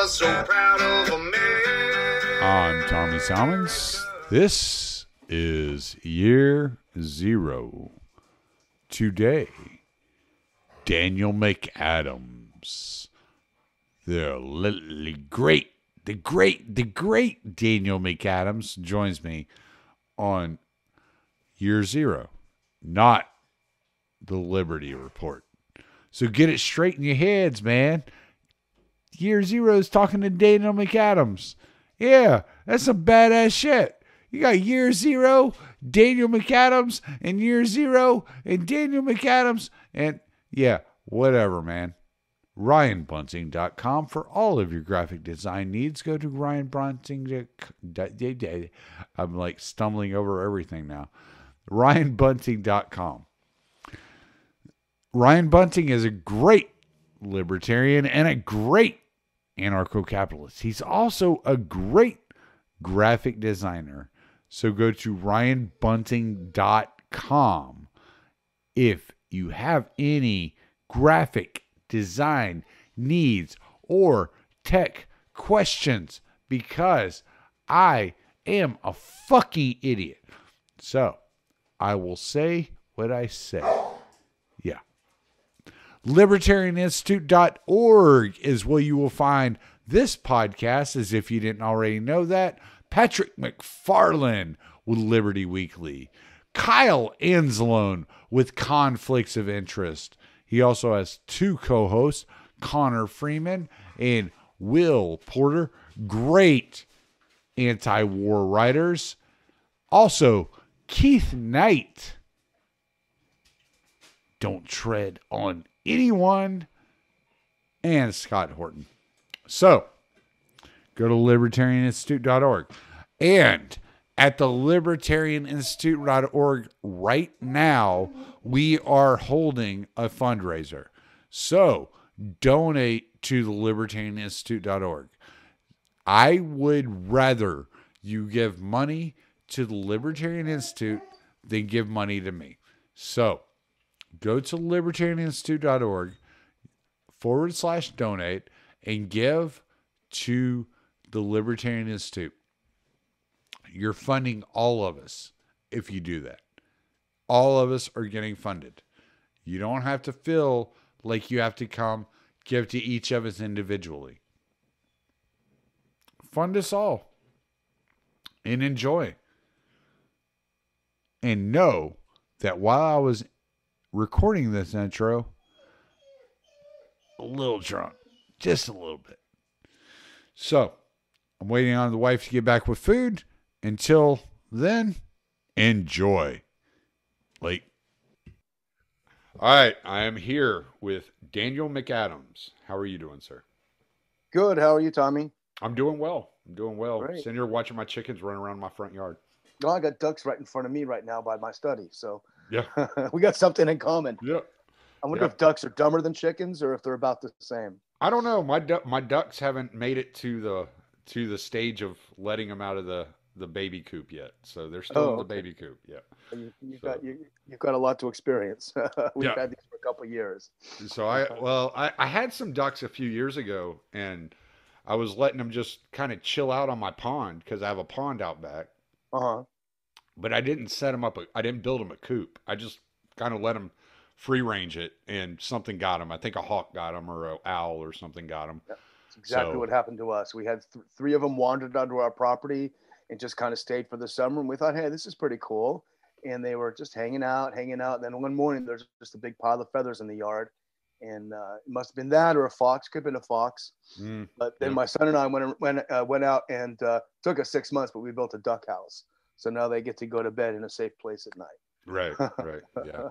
was so proud of America. I'm Tommy Salmons. This is year 0. Today, Daniel McAdams, the great Daniel McAdams joins me on year 0, not the Liberty Report. So get it straight in your heads, man. Year 0 is talking to Daniel McAdams. Yeah, that's some badass shit. You got year 0, Daniel McAdams, and year 0, and Daniel McAdams, and yeah, whatever, man. RyanBunting.com for all of your graphic design needs. Go to RyanBunting. I'm like stumbling over everything now. RyanBunting.com. Ryan Bunting is a great libertarian and a great anarcho-capitalist. He's also a great graphic designer. So go to RyanBunting.com if you have any graphic design needs or tech questions, because I am a fucking idiot. So I will say what I say. Yeah. LibertarianInstitute.org is where you will find this podcast, as if you didn't already know that. Patrick McFarlane with Liberty Weekly. Kyle Anzalone with Conflicts of Interest. He also has 2 co-hosts, Connor Freeman and Will Porter. Great anti-war writers. Also, Keith Knight. Don't tread on anyone. And Scott Horton. So, go to libertarianinstitute.org. And at the libertarianinstitute.org right now, we are holding a fundraiser. So, donate to the libertarianinstitute.org. I would rather you give money to the Libertarian Institute than give money to me. So, go to libertarianinstitute.org/donate and give to the Libertarian Institute. You're funding all of us if you do that. All of us are getting funded. You don't have to feel like you have to come give to each of us individually. Fund us all and enjoy. And know that while I was recording this intro, a little drunk, just a little bit. So, I'm waiting on the wife to get back with food. Until then, enjoy. Late. All right, I am here with Daniel McAdams. How are you doing, sir? Good. How are you, Tommy? I'm doing well. Great. Sitting here watching my chickens run around my front yard. No, I got ducks right in front of me right now by my study. So Yeah. we got something in common. Yeah. I wonder if ducks are dumber than chickens or if they're about the same. I don't know. My ducks haven't made it to the stage of letting them out of the baby coop yet. So they're still in the baby coop. Yeah. You've got a lot to experience. We've had these for a couple of years. So I had some ducks a few years ago, and I was letting them just kind of chill out on my pond because I have a pond out back. Uh-huh. But I didn't set them up. I didn't build them a coop. I just kind of let them free range it, and something got them. I think a hawk got them, or an owl or something got them. Yeah, that's exactly what happened to us. We had 3 of them wandered onto our property and just kind of stayed for the summer. And we thought, hey, this is pretty cool. And they were just hanging out. And then one morning, there's just a big pile of feathers in the yard. And it must have been that or a fox. Could have been a fox. But then my son and I went out and took us 6 months, but we built a duck house. So now they get to go to bed in a safe place at night. Right. Yeah.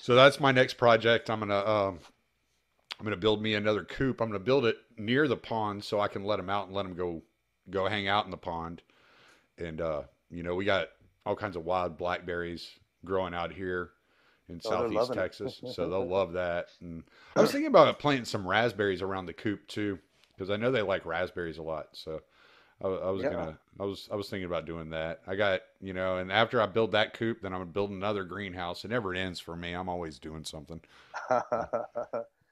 So that's my next project. I'm gonna build me another coop. I'm gonna build it near the pond so I can let them out and let them go hang out in the pond. And we got all kinds of wild blackberries growing out here in Southeast Texas, so they'll love that. And I was thinking about planting some raspberries around the coop too, because I know they like raspberries a lot. So I was thinking about doing that. I got, and after I build that coop, then I'm gonna build another greenhouse. It never ends for me. I'm always doing something.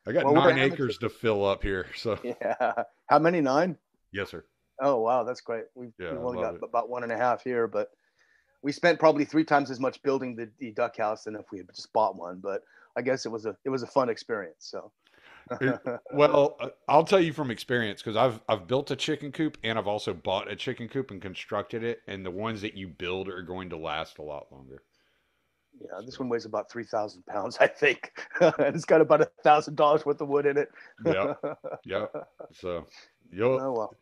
I got Well, we're 9 amateur. acres to fill up here. So Yeah. How many? 9? yes, sir. Oh, wow. That's great. Yeah, We've I only love got it. about 1.5 here, but we spent probably 3 times as much building the duck house than if we had just bought one. But I guess it was a fun experience. So Well, I'll tell you from experience because I've built a chicken coop and I've also bought a chicken coop and constructed it, and the ones that you build are going to last a lot longer. yeah, this So, one weighs about 3,000 pounds, I think, and it's got about $1,000 worth of wood in it. yeah, yeah. So you'll Oh well.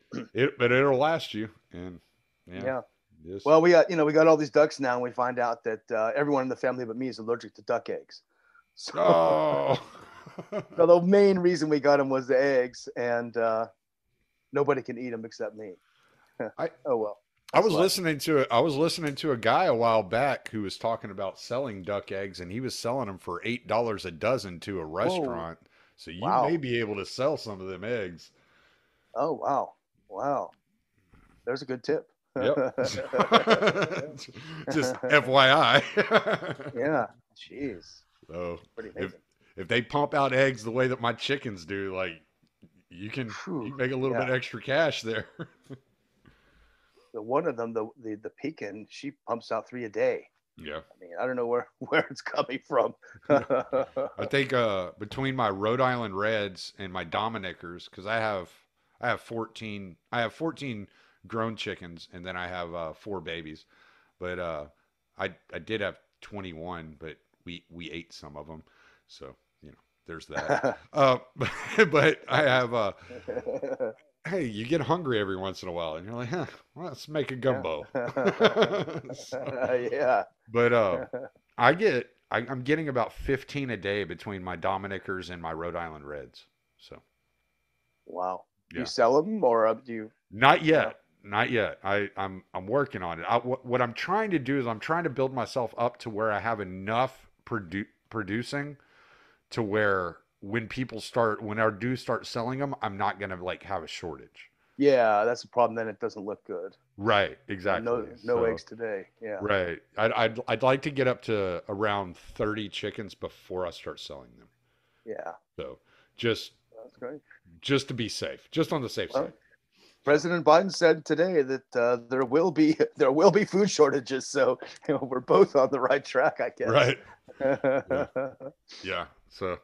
but it'll last you, and yeah, Yeah. just Well, we got all these ducks now, and we find out that everyone in the family but me is allergic to duck eggs. So, oh. so the main reason we got them was the eggs, and nobody can eat them except me. I Oh well. I That's was life. listening to it. I was listening to a guy a while back who was talking about selling duck eggs, and he was selling them for $8 a dozen to a Whoa. restaurant. So you may Wow. be able to sell some of them eggs. Oh wow. Wow. There's a good tip. Yep. Just FYI. Yeah. Jeez. So Pretty if amazing. if they pump out eggs the way that my chickens do, like you Whew. can make a little Yeah. bit extra cash there. The one of them, the pekin, she pumps out 3 a day. Yeah. I mean, I don't know where it's coming from. I think between my Rhode Island Reds and my Dominickers, because I have 14 grown chickens, and then I have 4 babies. But I did have 21, but we ate some of them, so there's that. But I have hey, you get hungry every once in a while, and you're like, huh, well, let's make a gumbo. So, Yeah. but I'm getting about 15 a day between my Dominickers and my Rhode Island Reds. So Wow. Do you yeah, sell them or do you? not Uh, yet, not yet. I'm working on it. What I'm trying to do is I'm trying to build myself up to where I have enough producing to where when I do start selling them, I'm not gonna like have a shortage. yeah, that's the problem. Then it doesn't look good. Right, Yeah, exactly. no So eggs today. Yeah. right, I'd like to get up to around 30 chickens before I start selling them. Yeah. So just That's great. just to be safe, just on the safe Well, side. So President Biden said today that there will be food shortages. So we're both on the right track, I guess. right, yeah, yeah. So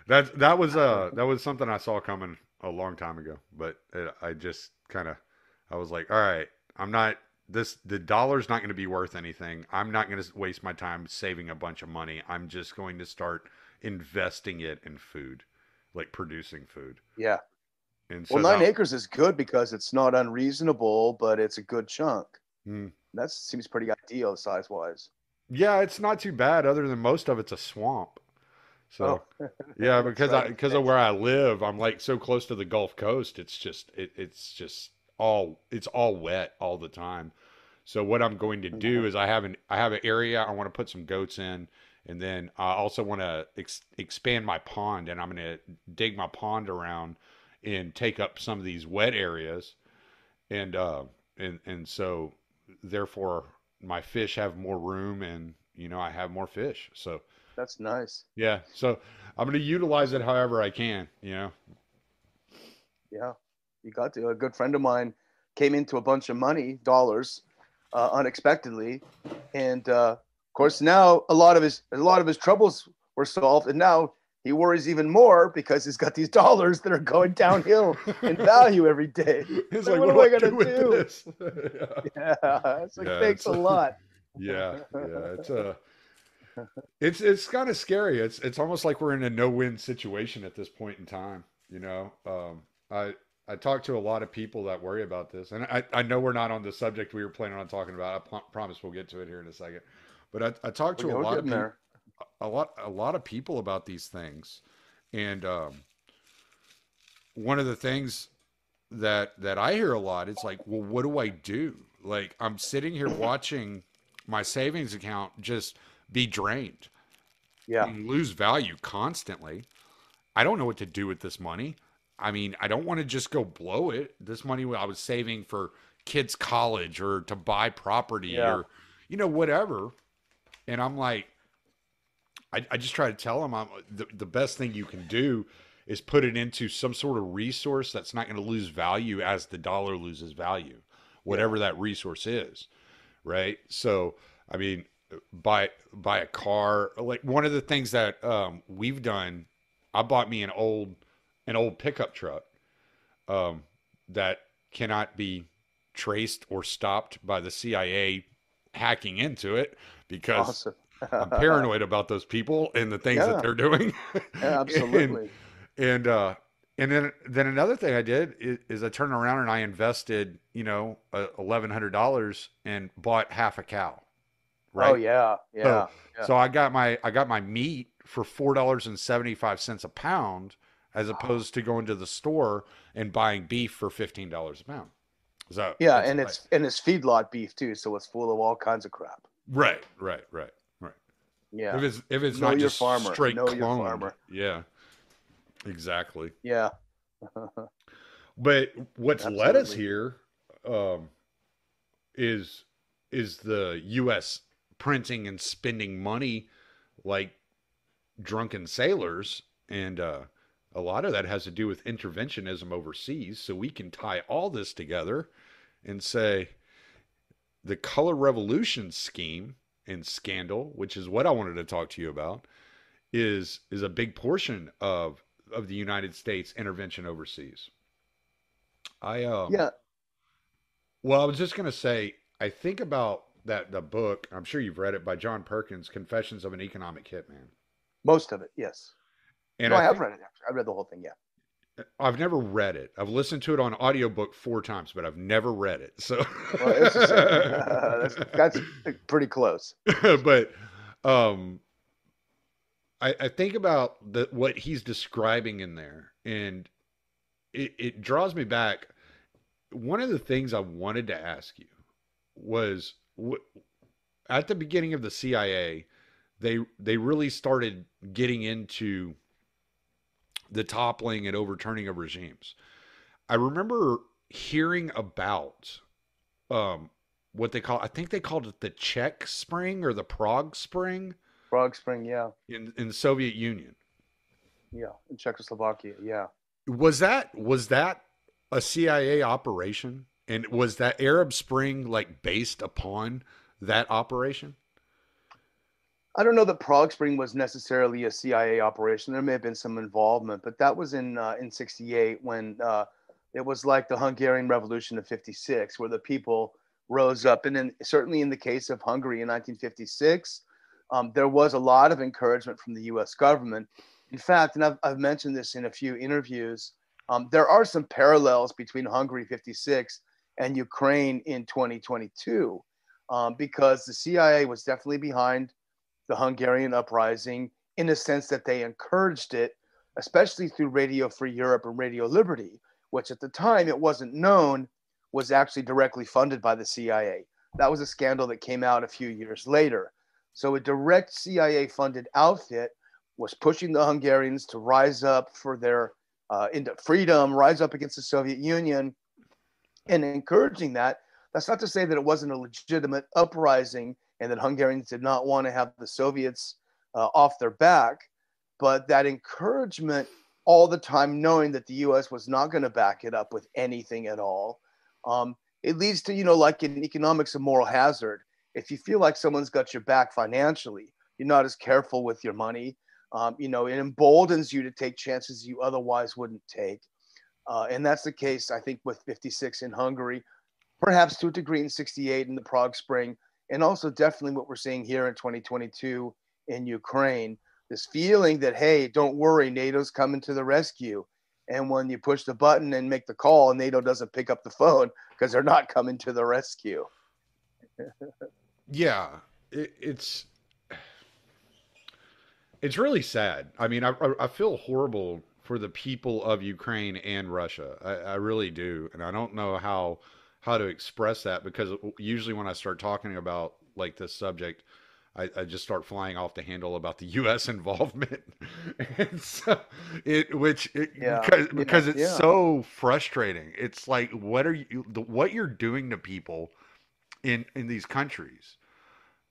that was something I saw coming a long time ago, but I just kind of I was like, all right, I'm not the dollar's not going to be worth anything. I'm not going to waste my time saving a bunch of money. I'm just going to start investing it in food, like producing food. Yeah. And Well, so 9 acres is good because it's not unreasonable, but it's a good chunk. mm, That seems pretty ideal size wise. yeah, it's not too bad. Other than most of it's a swamp. So Oh, yeah, that's right. because of where I live, I'm like so close to the Gulf Coast. It's just it's all wet all the time. So what I'm going to do is I have an area I want to put some goats in, and then I also want to expand my pond, and I'm going to dig my pond around and take up some of these wet areas, and so therefore my fish have more room, and I have more fish. So That's nice. yeah, so I'm going to utilize it however I can. Yeah, you got to. A good friend of mine came into a bunch of dollars, unexpectedly, and of course now a lot of his troubles were solved, and now he worries even more because he's got these dollars that are going downhill in value every day. It's Like, like, what what am I do I do gonna with do? this? Yeah, it's like Yeah, thanks a lot. yeah, it's kind of scary. It's almost like we're in a no-win situation at this point in time. I talk to a lot of people that worry about this, and I know we're not on the subject we were planning on talking about. I promise we'll get to it here in a second. But I talk to a We're lot of getting people, there. a lot of people about these things, and one of the things that I hear a lot, it's like, well, what do I do? Like, I'm sitting here watching my savings account just be drained Yeah, and lose value constantly. I don't know what to do with this money. I mean, I don't want to just go blow it. This money I was saving for kids' college or to buy property yeah, or, whatever. And I'm like, I just try to tell them the best thing you can do is put it into some sort of resource that's not going to lose value as the dollar loses value, whatever that resource is, right? So, I mean, buy a car. Like one of the things that we've done, I bought me an old pickup truck that cannot be traced or stopped by the CIA hacking into it because Awesome. I'm paranoid about those people and the things that Yeah. they're doing. Yeah, absolutely. and then another thing I did is I turned around and I invested, $1,100 and bought half a cow. Right. Oh yeah. Yeah. So I got my meat for $4.75 a pound, as opposed to going to the store and buying beef for $15 a pound. So yeah, and it's feedlot beef too, so it's full of all kinds of crap. Right. Yeah. If it's Know not your just farmer. straight Know your cloned. farmer. Yeah. Exactly. Yeah. But what's Absolutely. led us here is the U.S. printing and spending money like drunken sailors, and a lot of that has to do with interventionism overseas. So we can tie all this together and say the color revolution scheme and scandal, which is what I wanted to talk to you about, is a big portion of the United States intervention overseas. Yeah. Well, I was just gonna say, I think about the book. I'm sure you've read it, by John Perkins, Confessions of an Economic Hitman. Most of it, yes. And No, I have read it. Actually. I read the whole thing. Yeah. I've never read it. I've listened to it on audiobook 4 times, but I've never read it. So Well, it's the same. That's pretty close. But I think about what he's describing in there, and it draws me back. One of the things I wanted to ask you was, at the beginning of the CIA, they really started getting into the toppling and overturning of regimes. I remember hearing about what they I think they called it the Czech Spring or the Prague Spring. Prague Spring, yeah. In the Soviet Union. Yeah, in Czechoslovakia, yeah. Was that a CIA operation? And was that Arab Spring like based upon that operation? I don't know that Prague Spring was necessarily a CIA operation. There may have been some involvement, but that was in '68 when it was like the Hungarian Revolution of '56, where the people rose up. And certainly in the case of Hungary in 1956, there was a lot of encouragement from the U.S. government. In fact, and I've mentioned this in a few interviews, there are some parallels between Hungary '56 and Ukraine in 2022, because the CIA was definitely behind the Hungarian uprising in a sense that they encouraged it, especially through Radio Free Europe and Radio Liberty, which at the time it wasn't known was actually directly funded by the CIA. That was a scandal that came out a few years later. So a direct CIA funded outfit was pushing the Hungarians to rise up for their into freedom, rise up against the Soviet Union, and encouraging that. That's not to say that it wasn't a legitimate uprising and that Hungarians did not want to have the Soviets off their back, but that encouragement all the time, knowing that the U.S. was not going to back it up with anything at all, it leads to, like in economics, a moral hazard. If you feel like someone's got your back financially, you're not as careful with your money. It emboldens you to take chances you otherwise wouldn't take. And that's the case, I think, with '56 in Hungary, perhaps to a degree in '68 in the Prague Spring, and also definitely what we're seeing here in 2022 in Ukraine, this feeling that, hey, don't worry, NATO's coming to the rescue. And when you push the button and make the call, NATO doesn't pick up the phone because they're not coming to the rescue. Yeah, it's really sad. I mean, I feel horrible for the people of Ukraine and Russia. I really do. And I don't know how to express that, because usually when I start talking about like this subject, I just start flying off the handle about the U.S. involvement. And so because it's so frustrating. It's like, what you're doing to people in these countries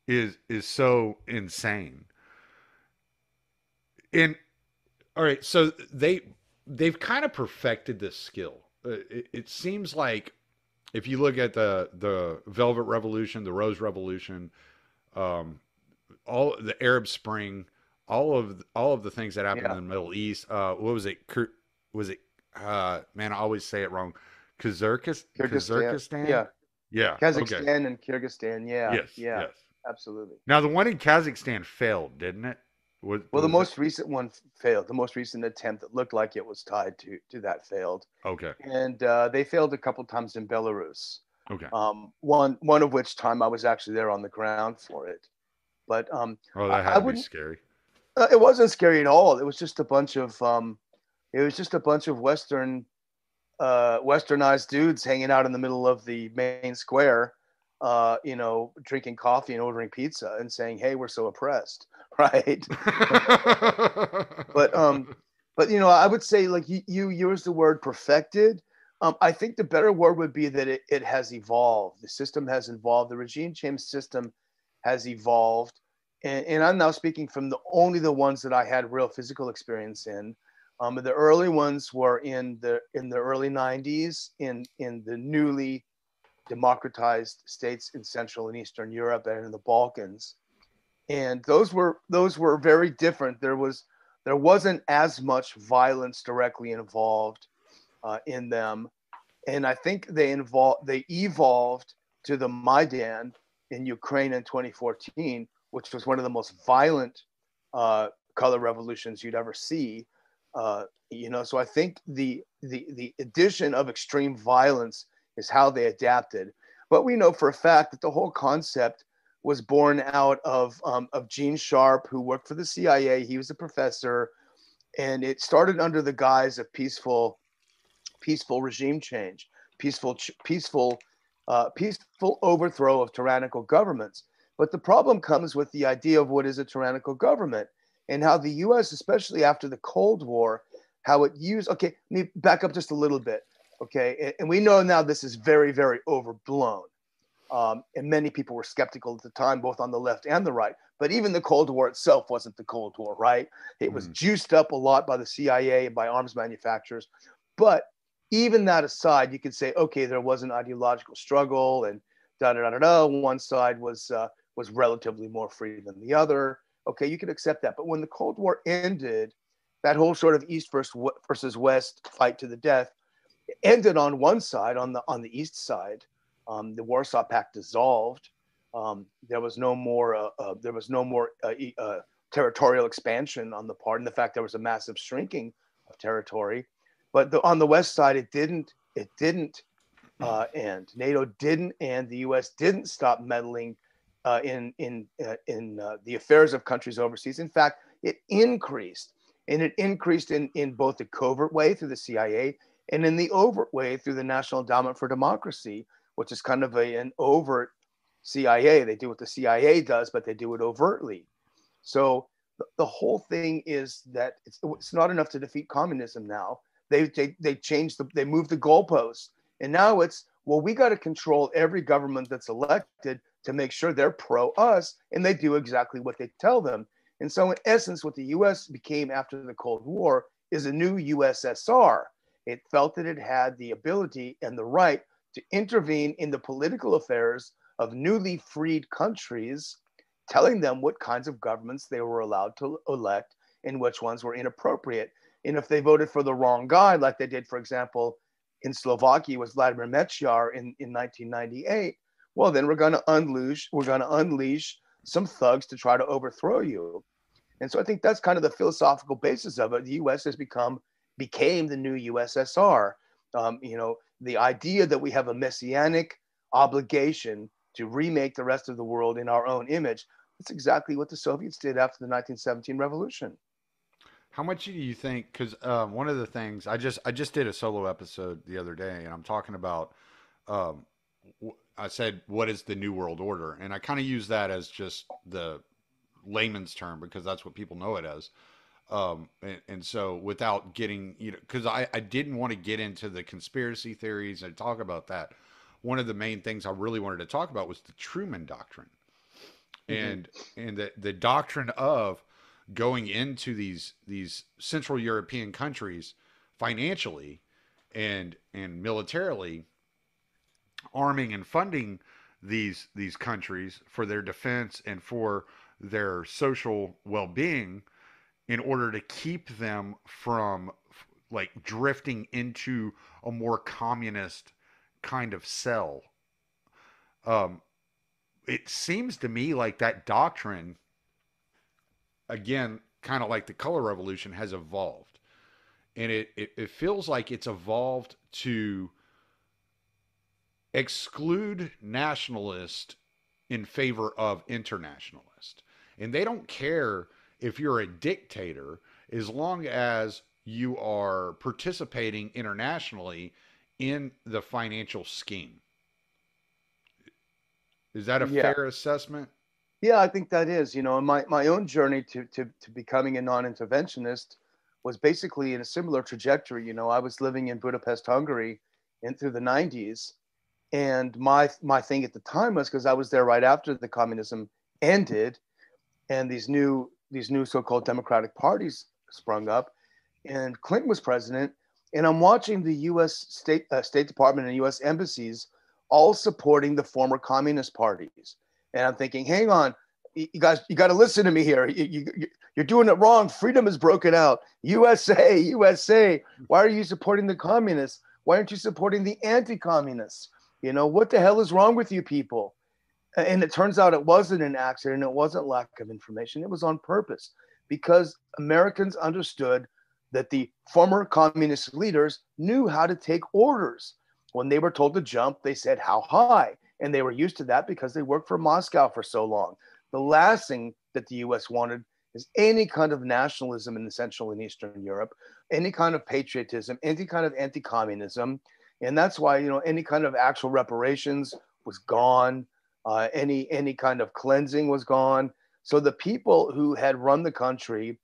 is so insane. And all right, so they've kind of perfected this skill. It seems like if you look at the Velvet Revolution, the Rose Revolution, all the Arab Spring, all of the things that happened Yeah. in the Middle East. What was it? Was it? Man, I always say it wrong. Kyrgyzstan. Kazakhstan. Yeah. Yeah. Okay. Kazakhstan and Kyrgyzstan. Yeah. Yes. Yeah. Yes. Absolutely. Now the one in Kazakhstan failed, didn't it? Well, the Was it? most recent one failed. The most recent attempt that looked like it was tied to that failed, Okay. and they failed a couple times in Belarus. Okay. One of which time I was actually there on the ground for it. But Oh, that had I to be wouldn't. scary. It wasn't scary at all. It was just a bunch of westernized dudes hanging out in the middle of the main square, drinking coffee and ordering pizza and saying, "Hey, we're so oppressed," right? but I would say, like, you used the word perfected. I think the better word would be that it has evolved. The system has evolved. The regime change system has evolved, and I'm now speaking from only the ones that I had real physical experience in. The early ones were in the early '90s in the newly democratized states in Central and Eastern Europe and in the Balkans, and those were very different. There wasn't as much violence directly involved in them, and I think they evolved to the Maidan in Ukraine in 2014, which was one of the most violent color revolutions you'd ever see. So I think the addition of extreme violence is how they adapted. But we know for a fact that the whole concept was born out of Gene Sharp, who worked for the CIA. He was a professor, and it started under the guise of peaceful regime change, peaceful overthrow of tyrannical governments. But the problem comes with the idea of what is a tyrannical government and how the U.S., especially after the Cold War, how it used. Okay, let me back up just a little bit. Okay, and we know now this is very, very overblown. And many people were skeptical at the time, both on the left and the right. But even the Cold War itself wasn't the Cold War, right? It was juiced up a lot by the CIA and by arms manufacturers. But even that aside, you could say, okay, there was an ideological struggle, and one side was relatively more free than the other. Okay, you could accept that. But when the Cold War ended, that whole sort of East versus West fight to the death ended on one side, on the East side. The Warsaw Pact dissolved. There was no more territorial expansion on the part. And in fact, there was a massive shrinking of territory. But on the West side, it didn't end. NATO didn't, and the U.S. didn't stop meddling in the affairs of countries overseas. In fact, it increased, and it increased in both the covert way through the CIA and in the overt way through the National Endowment for Democracy, which is kind of an overt CIA. They do what the CIA does, but they do it overtly. So the whole thing is that it's not enough to defeat communism now. They changed they moved the goalposts, and now it's, well, we got to control every government that's elected to make sure they're pro us, and they do exactly what they tell them. And so in essence, what the US became after the Cold War is a new USSR. It felt that it had the ability and the right to intervene in the political affairs of newly freed countries, telling them what kinds of governments they were allowed to elect and which ones were inappropriate. And if they voted for the wrong guy, like they did, for example, in Slovakia with Vladimir Mečiar in 1998, well, then we're going to unleash some thugs to try to overthrow you. And so I think that's kind of the philosophical basis of it. The U.S. became the new USSR. The idea that we have a messianic obligation to remake the rest of the world in our own image. That's exactly what the Soviets did after the 1917 revolution. How much do you think? Because one of the things I just did a solo episode the other day, and I'm talking about. I said, "What is the new world order?" And I kind of use that as just the layman's term because that's what people know it as. And so without getting, because I didn't want to get into the conspiracy theories and talk about that. One of the main things I really wanted to talk about was the Truman Doctrine, and the doctrine of going into these Central European countries, financially and militarily, arming and funding these countries for their defense and for their social well-being, in order to keep them from like drifting into a more communist kind of cell. Um, it seems to me like that doctrine, again, kind of like the color revolution, has evolved. And it feels like it's evolved to exclude nationalist in favor of internationalist. And they don't care if you're a dictator, as long as you are participating internationally in the financial scheme. Is that a fair assessment? Yeah, I think that is. You know, my own journey to becoming a non-interventionist was basically in a similar trajectory. You know, I was living in Budapest, Hungary, in through the 90s, and my thing at the time was, because I was there right after the communism ended, and these new so-called democratic parties sprung up, and Clinton was president, and I'm watching the U.S. State Department and U.S. embassies all supporting the former communist parties, and I'm thinking, hang on, you guys, you got to listen to me here. You're doing it wrong. Freedom is broken out. USA, USA. Why are you supporting the communists? Why aren't you supporting the anti-communists? You know, what the hell is wrong with you people? And it turns out it wasn't an accident. It wasn't lack of information. It was on purpose, because Americans understood that the former communist leaders knew how to take orders. When they were told to jump, they said, how high? And they were used to that because they worked for Moscow for so long. The last thing that the US wanted is any kind of nationalism in Central and Eastern Europe, any kind of patriotism, any kind of anti-communism. And that's why, you know, any kind of actual reparations was gone. Any kind of cleansing was gone. So the people who had run the country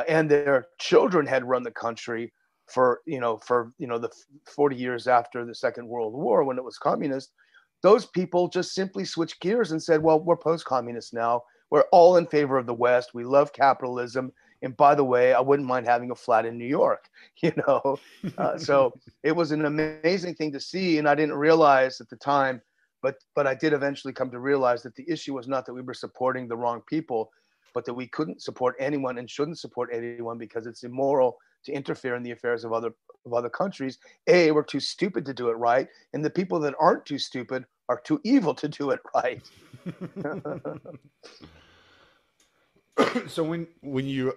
and their children had run the country for the 40 years after the Second World War, when it was communist, those people just simply switched gears and said, well, we're post-communist now. We're all in favor of the West. We love capitalism. And by the way, I wouldn't mind having a flat in New York, you know? So it was an amazing thing to see. And I didn't realize at the time, but I did eventually come to realize that the issue was not that we were supporting the wrong people, but that we couldn't support anyone and shouldn't support anyone because it's immoral to interfere in the affairs of other countries. A, we're too stupid to do it right. And the people that aren't too stupid are too evil to do it right. So when you,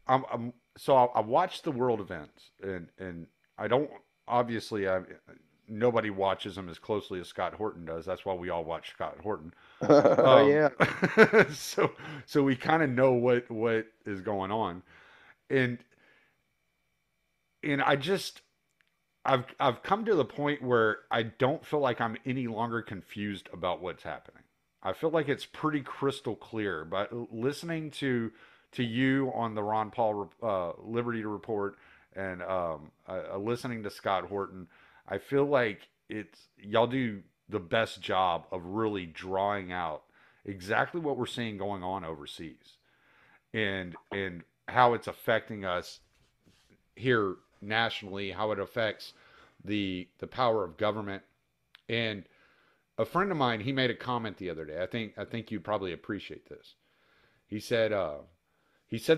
I watched the world events, and I don't, obviously nobody watches them as closely as Scott Horton does. That's why we all watch Scott Horton. Yeah. So we kind of know what is going on, and I've come to the point where I don't feel like I'm any longer confused about what's happening. I feel like it's pretty crystal clear. But listening to you on the Ron Paul Liberty Report and listening to Scott Horton, I feel like y'all do the best job of really drawing out exactly what we're seeing going on overseas, and how it's affecting us here nationally, how it affects the power of government. And a friend of mine, he made a comment the other day. I think you probably appreciate this. He said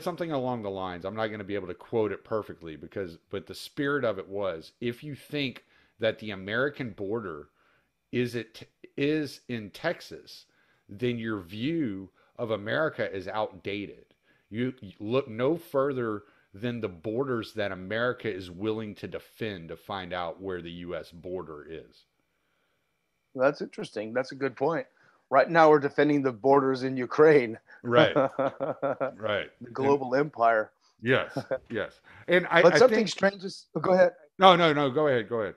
something along the lines, I'm not going to be able to quote it perfectly, but the spirit of it was, if you think that the American border is in Texas, then your view of America is outdated. You look no further than the borders that America is willing to defend to find out where the U.S. border is. That's interesting. That's a good point. Right now, we're defending the borders in Ukraine. Right. Right. The global empire. Yes. Yes. And strange is. Oh, go ahead. No. Go ahead.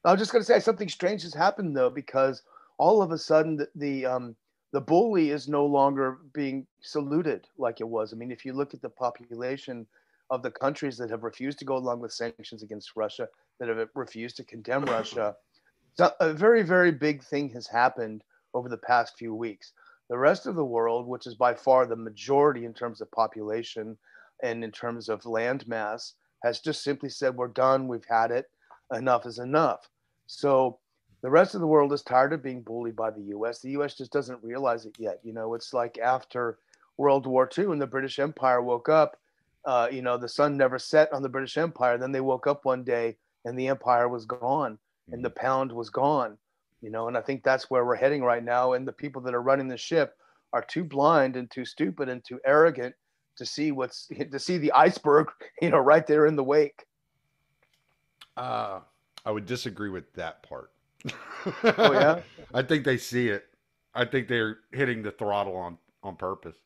I was just going to say something strange has happened though, because all of a sudden the bully is no longer being saluted like it was. I mean, if you look at the population of the countries that have refused to go along with sanctions against Russia, that have refused to condemn Russia, so a very, very big thing has happened over the past few weeks. The rest of the world, which is by far the majority in terms of population and in terms of land mass, has just simply said, we're done, we've had it, enough is enough. So the rest of the world is tired of being bullied by the US. The US just doesn't realize it yet. It's like after World War II and the British Empire woke up, the sun never set on the British Empire. Then they woke up one day and the empire was gone and the pound was gone, and I think that's where we're heading right now. And the people that are running the ship are too blind and too stupid and too arrogant to see the iceberg, right there in the wake. I would disagree with that part. Oh yeah. I think they see it. I think they're hitting the throttle on purpose.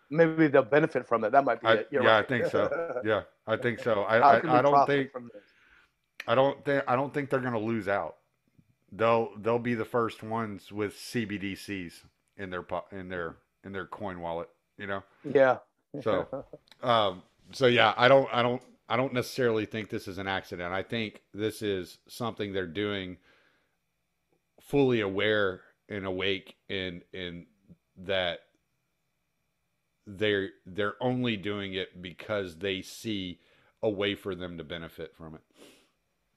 Maybe they'll benefit from it. That might be it. You're right. I think so. Yeah, I think so. How can we I don't profit think from this? I don't think they're going to lose out. They'll be the first ones with CBDCs in their coin wallet. Yeah. So, so yeah, I don't necessarily think this is an accident. I think this is something they're doing fully aware and awake in that they're only doing it because they see a way for them to benefit from it.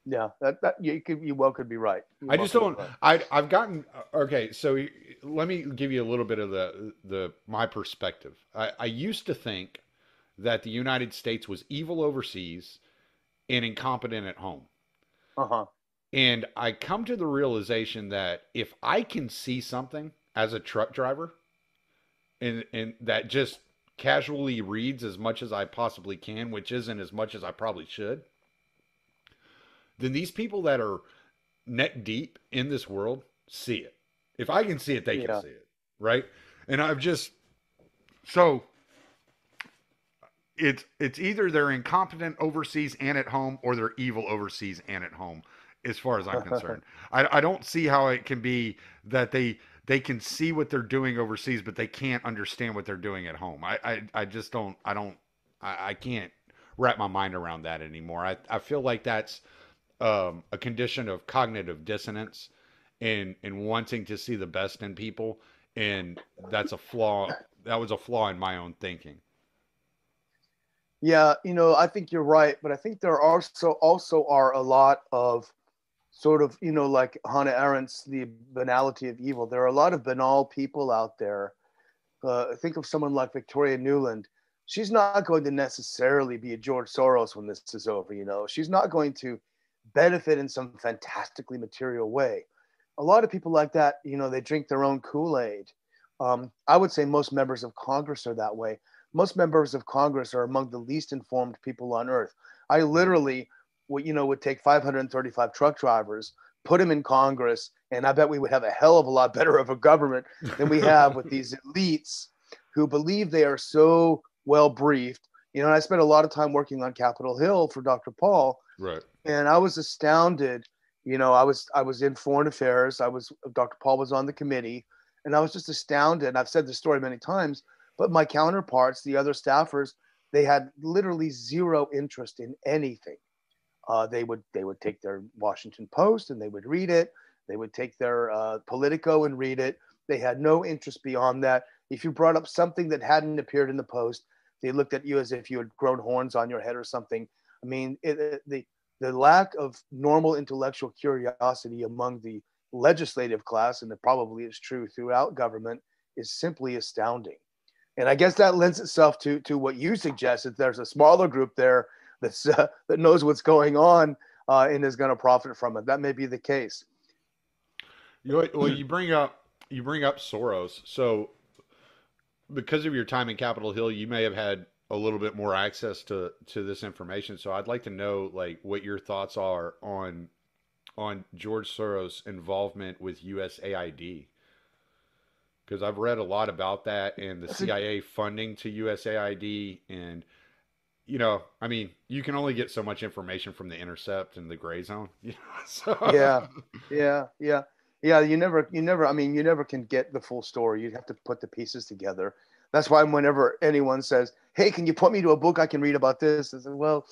Yeah, that you well could be right. I just don't. I've gotten okay. So let me give you a little bit of my perspective. I used to think that the United States was evil overseas and incompetent at home. And I come to the realization that if I can see something as a truck driver, and that just casually reads as much as I possibly can, which isn't as much as I probably should, then these people that are neck deep in this world see it. If I can see it, they can see it, right? And so it's either they're incompetent overseas and at home, or they're evil overseas and at home, as far as I'm concerned. I don't see how it can be that they can see what they're doing overseas, but they can't understand what they're doing at home. I just don't, I can't wrap my mind around that anymore. I feel like that's a condition of cognitive dissonance and wanting to see the best in people. And that's a flaw. That was a flaw in my own thinking. Yeah, I think you're right, but I think there also are a lot of sort of, like Hannah Arendt's The Banality of Evil. There are a lot of banal people out there. Think of someone like Victoria Nuland. She's not going to necessarily be a George Soros when this is over. She's not going to benefit in some fantastically material way. A lot of people like that, they drink their own Kool-Aid. I would say most members of Congress are that way. Most members of Congress are among the least informed people on earth. I literally would take 535 truck drivers, put them in Congress, and I bet we would have a hell of a lot better of a government than we have with these elites who believe they are so well briefed. And I spent a lot of time working on Capitol Hill for Dr. Paul. Right. And I was astounded. I was in foreign affairs. Dr. Paul was on the committee, and I was just astounded. And I've said this story many times, but my counterparts, the other staffers, they had literally zero interest in anything. They would take their Washington Post and they would read it. They would take their Politico and read it. They had no interest beyond that. If you brought up something that hadn't appeared in the Post, they looked at you as if you had grown horns on your head or something. I mean, the lack of normal intellectual curiosity among the legislative class, and it probably is true throughout government, is simply astounding. And I guess that lends itself to what you suggested. There's a smaller group there that knows what's going on and is going to profit from it. That may be the case. Well, you bring up Soros. So because of your time in Capitol Hill, you may have had a little bit more access to this information. So I'd like to know what your thoughts are on George Soros' involvement with USAID. Because I've read a lot about that and the CIA funding to USAID. And, I mean, you can only get so much information from The Intercept and the Gray Zone. So. Yeah. You never can get the full story. You have to put the pieces together. That's why whenever anyone says, "Hey, can you point me to a book I can read about this?" I say, well,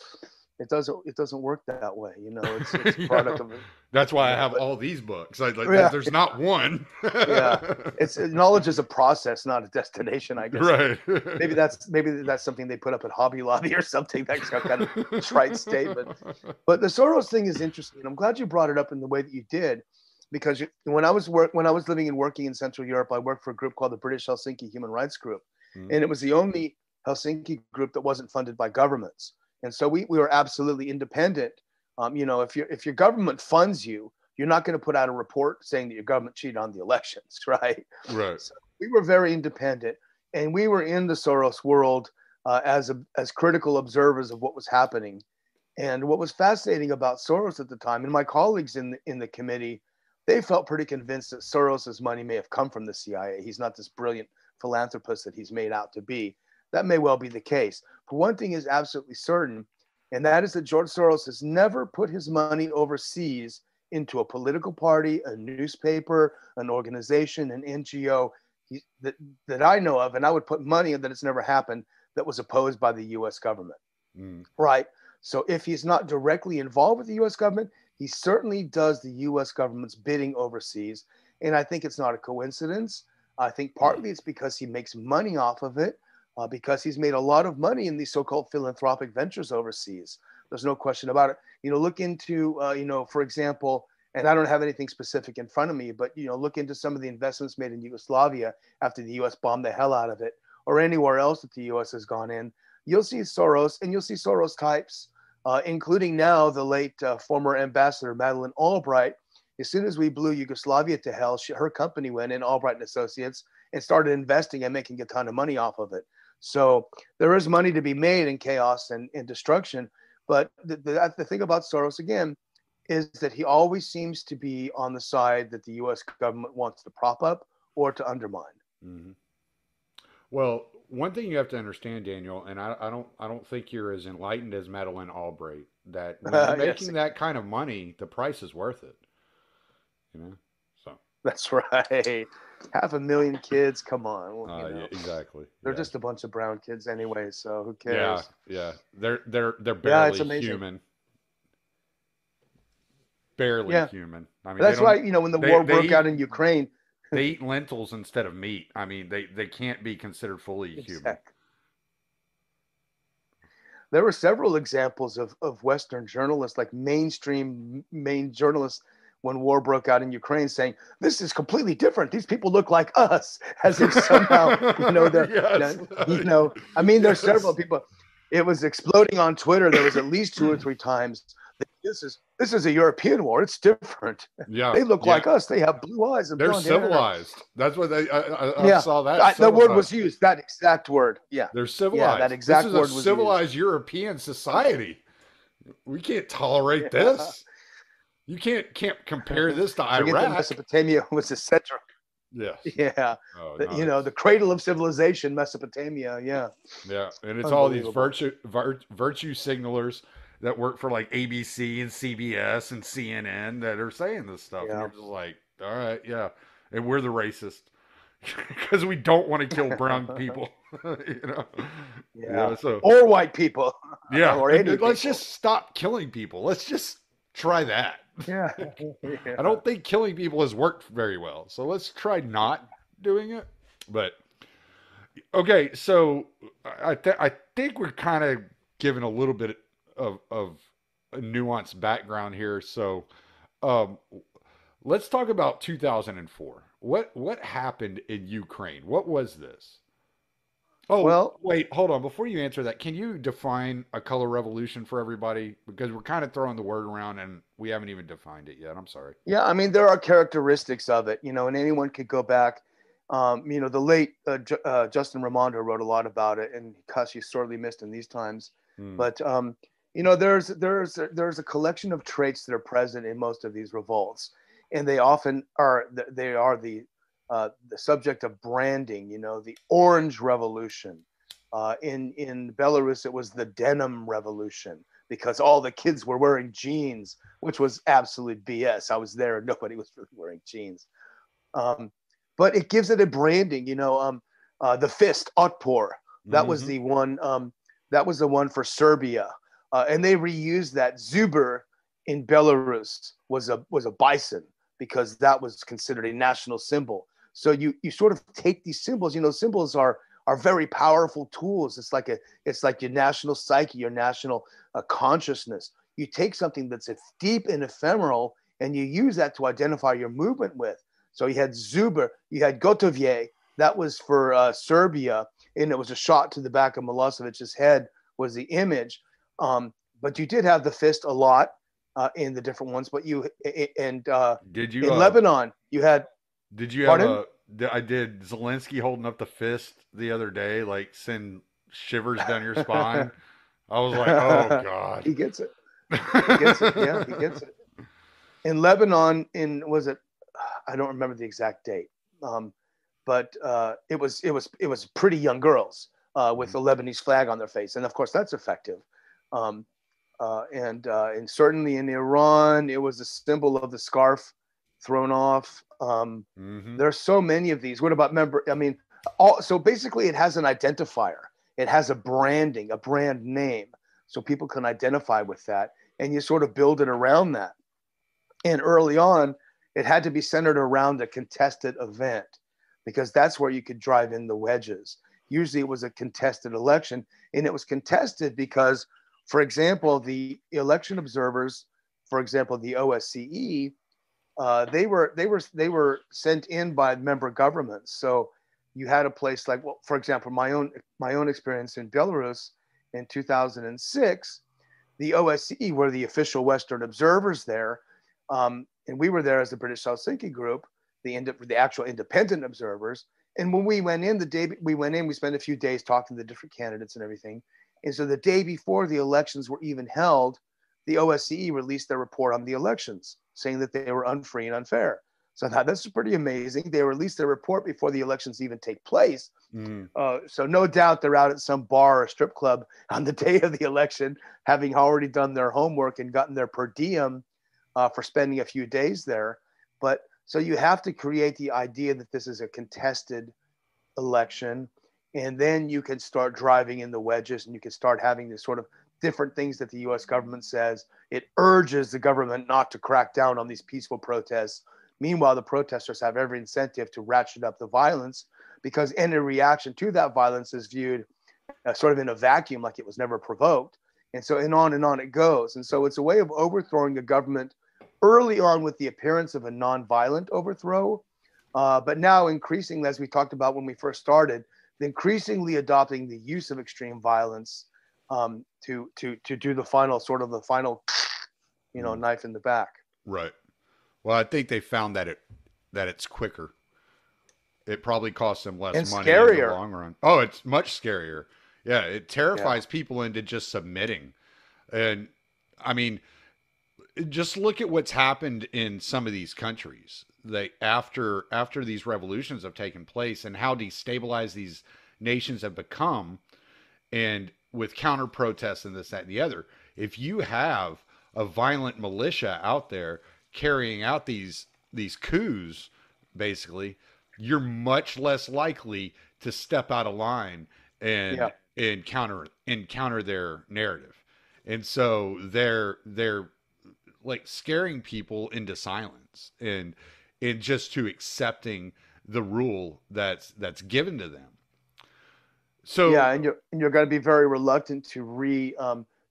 it doesn't work that way. You know, it's a product of it. That's why I have all these books. Like Yeah. there's not one. Yeah, it's knowledge is a process, not a destination, I guess. Right. Maybe that's something they put up at Hobby Lobby or something. That's kind of trite statement. But the Soros thing is interesting. I'm glad you brought it up in the way that you did, because when I was living and working in Central Europe, I worked for a group called the British Helsinki Human Rights Group, and it was the only Helsinki group that wasn't funded by governments. And so we were absolutely independent. You know, if your government funds you, you're not going to put out a report saying that your government cheated on the elections, right? Right. So we were very independent, and we were in the Soros world as critical observers of what was happening. And what was fascinating about Soros at the time, and my colleagues in the committee, they felt pretty convinced that Soros's money may have come from the CIA. He's not this brilliant philanthropist that he's made out to be. That may well be the case. But one thing is absolutely certain, and that is that George Soros has never put his money overseas into a political party, a newspaper, an organization, an NGO that I know of, and I would put money in that it's never happened, that was opposed by the U.S. government. Right? So if he's not directly involved with the U.S. government, he certainly does the U.S. government's bidding overseas. And I think it's not a coincidence. I think partly it's because he makes money off of it, because he's made a lot of money in these so-called philanthropic ventures overseas. There's no question about it. You know, look into, you know, for example, and I don't have anything specific in front of me, but, you know, look into some of the investments made in Yugoslavia after the U.S. bombed the hell out of it, or anywhere else that the U.S. has gone in. You'll see Soros, and you'll see Soros types, including now the late former ambassador Madeleine Albright. As soon as we blew Yugoslavia to hell, her company went in, Albright and Associates, and started investing and making a ton of money off of it. So there is money to be made in chaos and destruction. But the thing about Soros, again, is that he always seems to be on the side that the U.S. government wants to prop up or to undermine. Mm-hmm. Well, one thing you have to understand, Daniel, and I don't think you're as enlightened as Madeleine Albright, that when you're making that kind of money, the price is worth it. You know, so that's right. 500,000 kids, come on. You know. Yeah, exactly. They're just a bunch of brown kids anyway, so who cares? Yeah. They're barely human. Barely human. I mean, that's why, you know, when the war broke out in Ukraine, they eat lentils instead of meat. I mean, they can't be considered fully human. There were several examples of Western journalists, like main journalists, when war broke out in Ukraine, saying, this is completely different. These people look like us, as if somehow, you know, you know, I mean, there's several people. It was exploding on Twitter. There was at least 2 or 3 times. This is a European war. It's different. Yeah, they look like us. They have blue eyes and they're blonde civilized. hair. That's what I saw that. The word was used. That exact word. Yeah, they're civilized. Yeah, that exact word was used. This is a civilized European society. We can't tolerate this. You can't compare this to Iraq. Mesopotamia was the center. Yeah. Yeah. Oh, you know, the cradle of civilization, Mesopotamia. Yeah. Yeah, and it's all these virtue signalers that work for like ABC and CBS and CNN that are saying this stuff. Yeah. And you're just like, all right, yeah. And we're the racist because we don't want to kill brown people, you know? Yeah. Or white people. Yeah. Or any let's just stop killing people. Let's just try that. Yeah. I don't think killing people has worked very well. So let's try not doing it. But okay, so I think we're kind of giving a little bit of a nuanced background here. So let's talk about 2004. What happened in Ukraine? What was this? Oh, well, wait, hold on. Before you answer that, can you define a color revolution for everybody? Because we're kind of throwing the word around and we haven't even defined it yet. I'm sorry. Yeah, I mean, there are characteristics of it, you know, and anyone could go back. You know, the late Justin Raimondo wrote a lot about it, and gosh, he's sorely missed in these times. But, you know, there's a collection of traits that are present in most of these revolts, and they often are the subject of branding. You know, the Orange Revolution. In Belarus, it was the Denim Revolution because all the kids were wearing jeans, which was absolute BS. I was there and nobody was really wearing jeans. But it gives it a branding. You know, the Fist, Otpor. That was the one. That was the one for Serbia. and they reused that. Zuber in Belarus was a bison because that was considered a national symbol. So you sort of take these symbols. Symbols are very powerful tools. It's like your national psyche, your national consciousness. You take something that's deep and ephemeral, and you use that to identify your movement with. So you had Zuber, you had Gotovje, that was for Serbia, and it was a shot to the back of Milosevic's head was the image. But you did have the fist a lot in the different ones. But did you in Lebanon you had? Did you pardon? I did Zelensky holding up the fist the other day, like send shivers down your spine? I was like, oh God. He gets it. He gets it. Yeah, he gets it. In Lebanon, I don't remember the exact date, but it was pretty young girls with the Lebanese flag on their face, and of course that's effective. And certainly in Iran, it was a symbol of the scarf thrown off. There are so many of these. What about so basically it has an identifier. It has a brand name, so people can identify with that, and you sort of build it around that. And early on, it had to be centered around a contested event because that's where you could drive in the wedges. Usually it was a contested election, and it was contested because, for example, the election observers, for example, the OSCE, they were sent in by member governments. So you had a place like, well, for example, my own experience in Belarus in 2006, the OSCE were the official Western observers there. And we were there as the British Helsinki group, the actual independent observers. And when we went in, we spent a few days talking to the different candidates and everything. And so the day before the elections were even held, the OSCE released their report on the elections, saying that they were unfree and unfair. So I thought that's pretty amazing. They released their report before the elections even take place. So no doubt they're out at some bar or strip club on the day of the election, having already done their homework and gotten their per diem for spending a few days there. But so you have to create the idea that this is a contested election, and then you can start driving in the wedges, and you can start having this sort of different things that the US government says. It urges the government not to crack down on these peaceful protests. Meanwhile, the protesters have every incentive to ratchet up the violence because any reaction to that violence is viewed sort of in a vacuum, like it was never provoked. And so and on it goes. And so it's a way of overthrowing a government early on with the appearance of a non-violent overthrow. But now increasingly, as we talked about when we first started, increasingly adopting the use of extreme violence to do the final knife in the back. Right. Well, I think they found that it's quicker. It probably costs them less and money scarier. in the long run. Oh, it's much scarier. Yeah, it terrifies people into just submitting. And I mean, just look at what's happened in some of these countries. After these revolutions have taken place and how destabilized these nations have become, and with counter protests and this, that, and the other. If you have a violent militia out there carrying out these coups, basically, you're much less likely to step out of line and counter their narrative. And so they're like scaring people into silence and just to accepting the rule that's given to them. So yeah, and you're going to be very reluctant to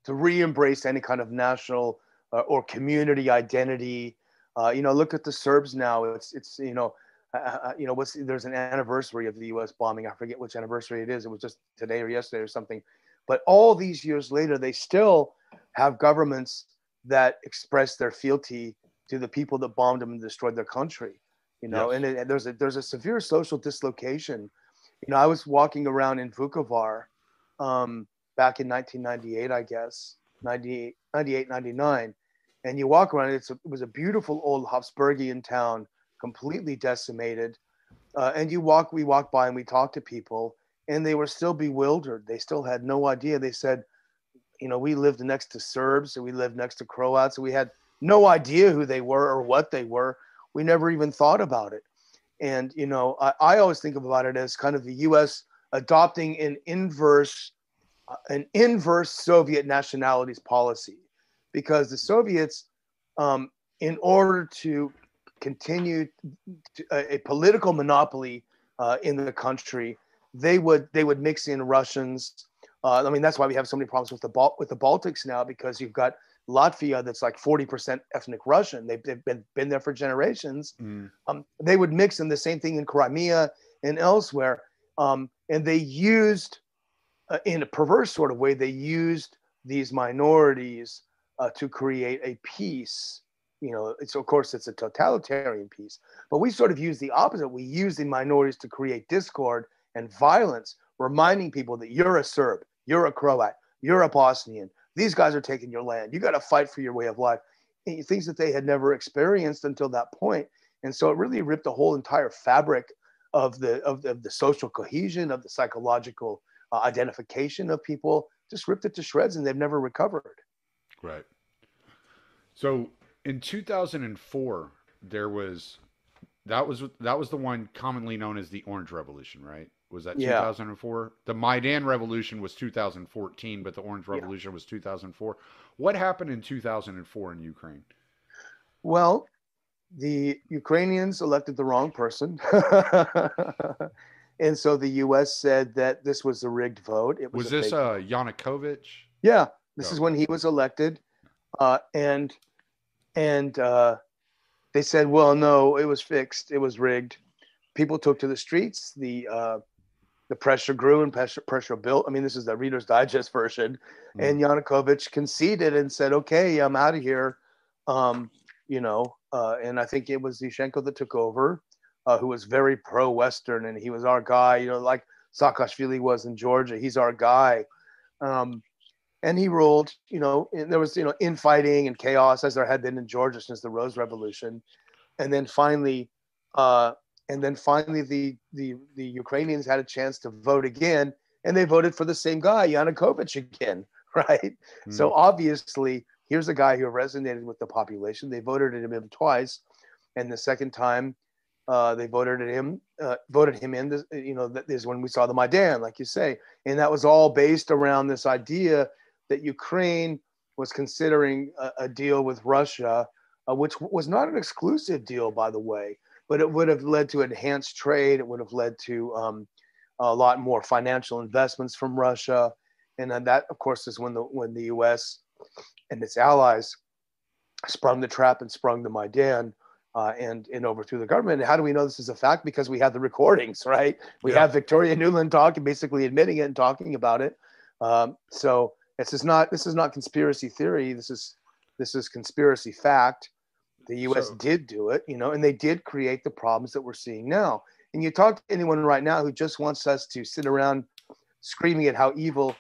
re-embrace any kind of national or community identity. Look at the Serbs now. It's there's an anniversary of the U.S. bombing. I forget which anniversary it is. It was just today or yesterday or something. But all these years later, they still have governments that express their fealty to the people that bombed them and destroyed their country. Yes. And there's a severe social dislocation. I was walking around in Vukovar back in 1998, I guess, 98, 99. And you walk around, it was a beautiful old Habsburgian town, completely decimated. And we walked by and we talked to people, and they were still bewildered. They still had no idea. They said, we lived next to Serbs and we lived next to Croats. And we had no idea who they were or what they were. We never even thought about it. And, I always think about it as kind of the U.S. adopting an inverse an inverse Soviet nationalities policy, because the Soviets, in order to continue a political monopoly in the country, they would mix in Russians. I mean, that's why we have so many problems with the Baltics now, because you've got Latvia that's like 40% ethnic Russian. They've been there for generations. They would mix in the same thing in Crimea and elsewhere. And they used, in a perverse sort of way, they used these minorities to create a peace. You know, of course, it's a totalitarian peace, but we sort of use the opposite. We use the minorities to create discord and violence, reminding people that you're a Serb, you're a Croat, you're a Bosnian. These guys are taking your land. You got to fight for your way of life. And things that they had never experienced until that point. And so it really ripped the whole entire fabric of the social cohesion, of the psychological identification of people, just ripped it to shreds, and they've never recovered. Right. So in 2004, that was the one commonly known as the Orange Revolution, right? Was that 2004? The Maidan Revolution was 2014, but the Orange Revolution was 2004. What happened in 2004 in Ukraine? Well, the Ukrainians elected the wrong person. And so the U.S. said that this was a rigged vote. It was this Yanukovych? Yeah, this is when he was elected. And they said, well, no, it was fixed. It was rigged. People took to the streets. The pressure grew and pressure built. I mean, this is the Reader's Digest version. And Yanukovych conceded and said, okay, I'm out of here. And I think it was Yushchenko that took over, who was very pro-Western, and he was our guy, like Saakashvili was in Georgia. He's our guy. And he ruled, and there was, infighting and chaos, as there had been in Georgia since the Rose Revolution. And then finally, the Ukrainians had a chance to vote again, and they voted for the same guy, Yanukovych, again, right? So obviously, here's a guy who resonated with the population. They voted him twice, and the second time they voted him in. That is when we saw the Maidan, like you say, and that was all based around this idea that Ukraine was considering a deal with Russia, which was not an exclusive deal, by the way, but it would have led to enhanced trade. It would have led to a lot more financial investments from Russia. And then that, of course, is when the U.S. and its allies sprung the trap and sprung the Maidan and overthrew the government. And how do we know this is a fact? Because we have the recordings, right? We have Victoria Nuland talking, basically admitting it and talking about it. So this is not conspiracy theory. This is conspiracy fact. The U.S. did do it, and they did create the problems that we're seeing now. And you talk to anyone right now who just wants us to sit around screaming at how evil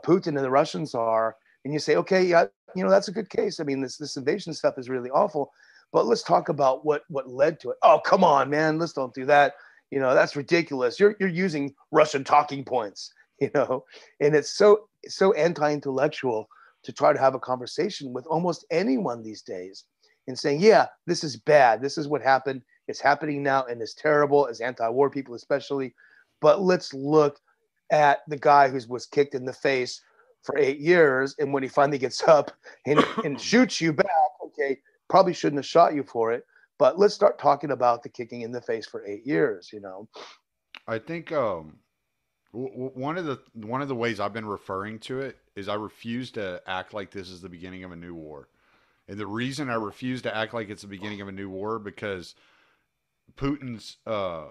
Putin and the Russians are, and you say, okay, yeah, that's a good case. I mean, this invasion stuff is really awful, but let's talk about what led to it. Oh, come on, man, let's don't do that. That's ridiculous. You're using Russian talking points, and it's so anti-intellectual to try to have a conversation with almost anyone these days and saying, yeah, this is bad. This is what happened. It's happening now, and it's terrible, as anti-war people especially. But let's look at the guy who was kicked in the face for 8 years, and when he finally gets up and shoots you back, okay, probably shouldn't have shot you for it, but let's start talking about the kicking in the face for 8 years. I think one of the ways I've been referring to it is I refuse to act like this is the beginning of a new war. And the reason I refuse to act like it's the beginning of a new war, because Putin's a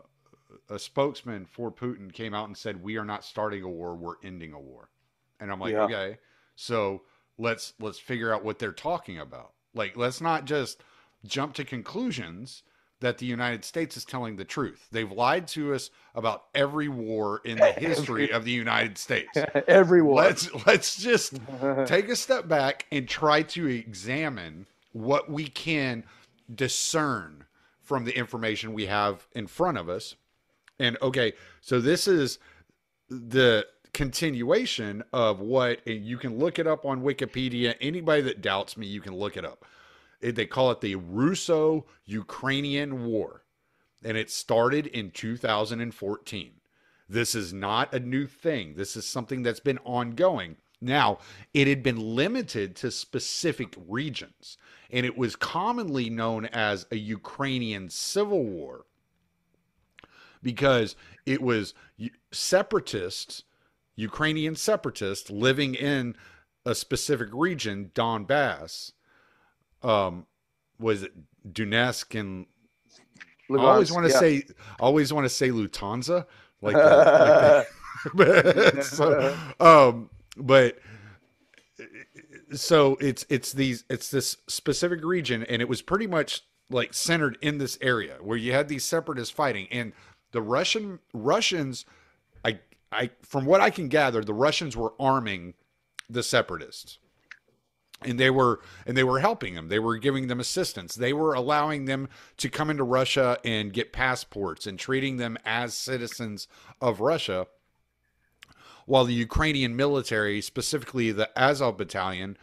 spokesman for Putin came out and said, we are not starting a war, we're ending a war. And I'm like, okay, so let's figure out what they're talking about. Like, let's not just jump to conclusions that the United States is telling the truth. They've lied to us about every war in the history of the United States. Every war. Let's just take a step back and try to examine what we can discern from the information we have in front of us. And okay, so this is the continuation of what, and you can look it up on Wikipedia. Anybody that doubts me, you can look it up. They call it the Russo-Ukrainian War, and it started in 2014. This is not a new thing. This is something that's been ongoing. Now, it had been limited to specific regions, and it was commonly known as a Ukrainian civil war because it was separatists, Ukrainian separatists living in a specific region, Donbass, was it Donetsk and Lugansk, I always want to say Lufthansa, but so it's this specific region, and it was pretty much like centered in this area where you had these separatists fighting, and the Russians, I from what I can gather, the Russians were arming the separatists. And they were helping them. They were giving them assistance. They were allowing them to come into Russia and get passports and treating them as citizens of Russia. While the Ukrainian military, specifically the Azov Battalion,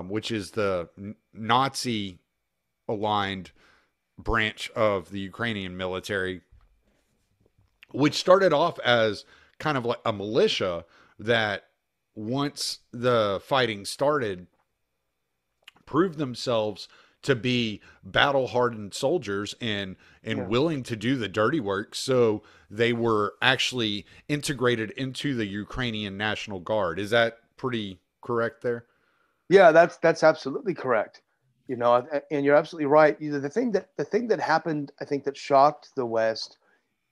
which is the Nazi-aligned branch of the Ukrainian military, which started off as kind of like a militia that once the fighting started, proved themselves to be battle-hardened soldiers and willing to do the dirty work. So they were actually integrated into the Ukrainian National Guard. Is that pretty correct there? Yeah, that's absolutely correct. You know, and you're absolutely right. The thing that happened, I think, that shocked the West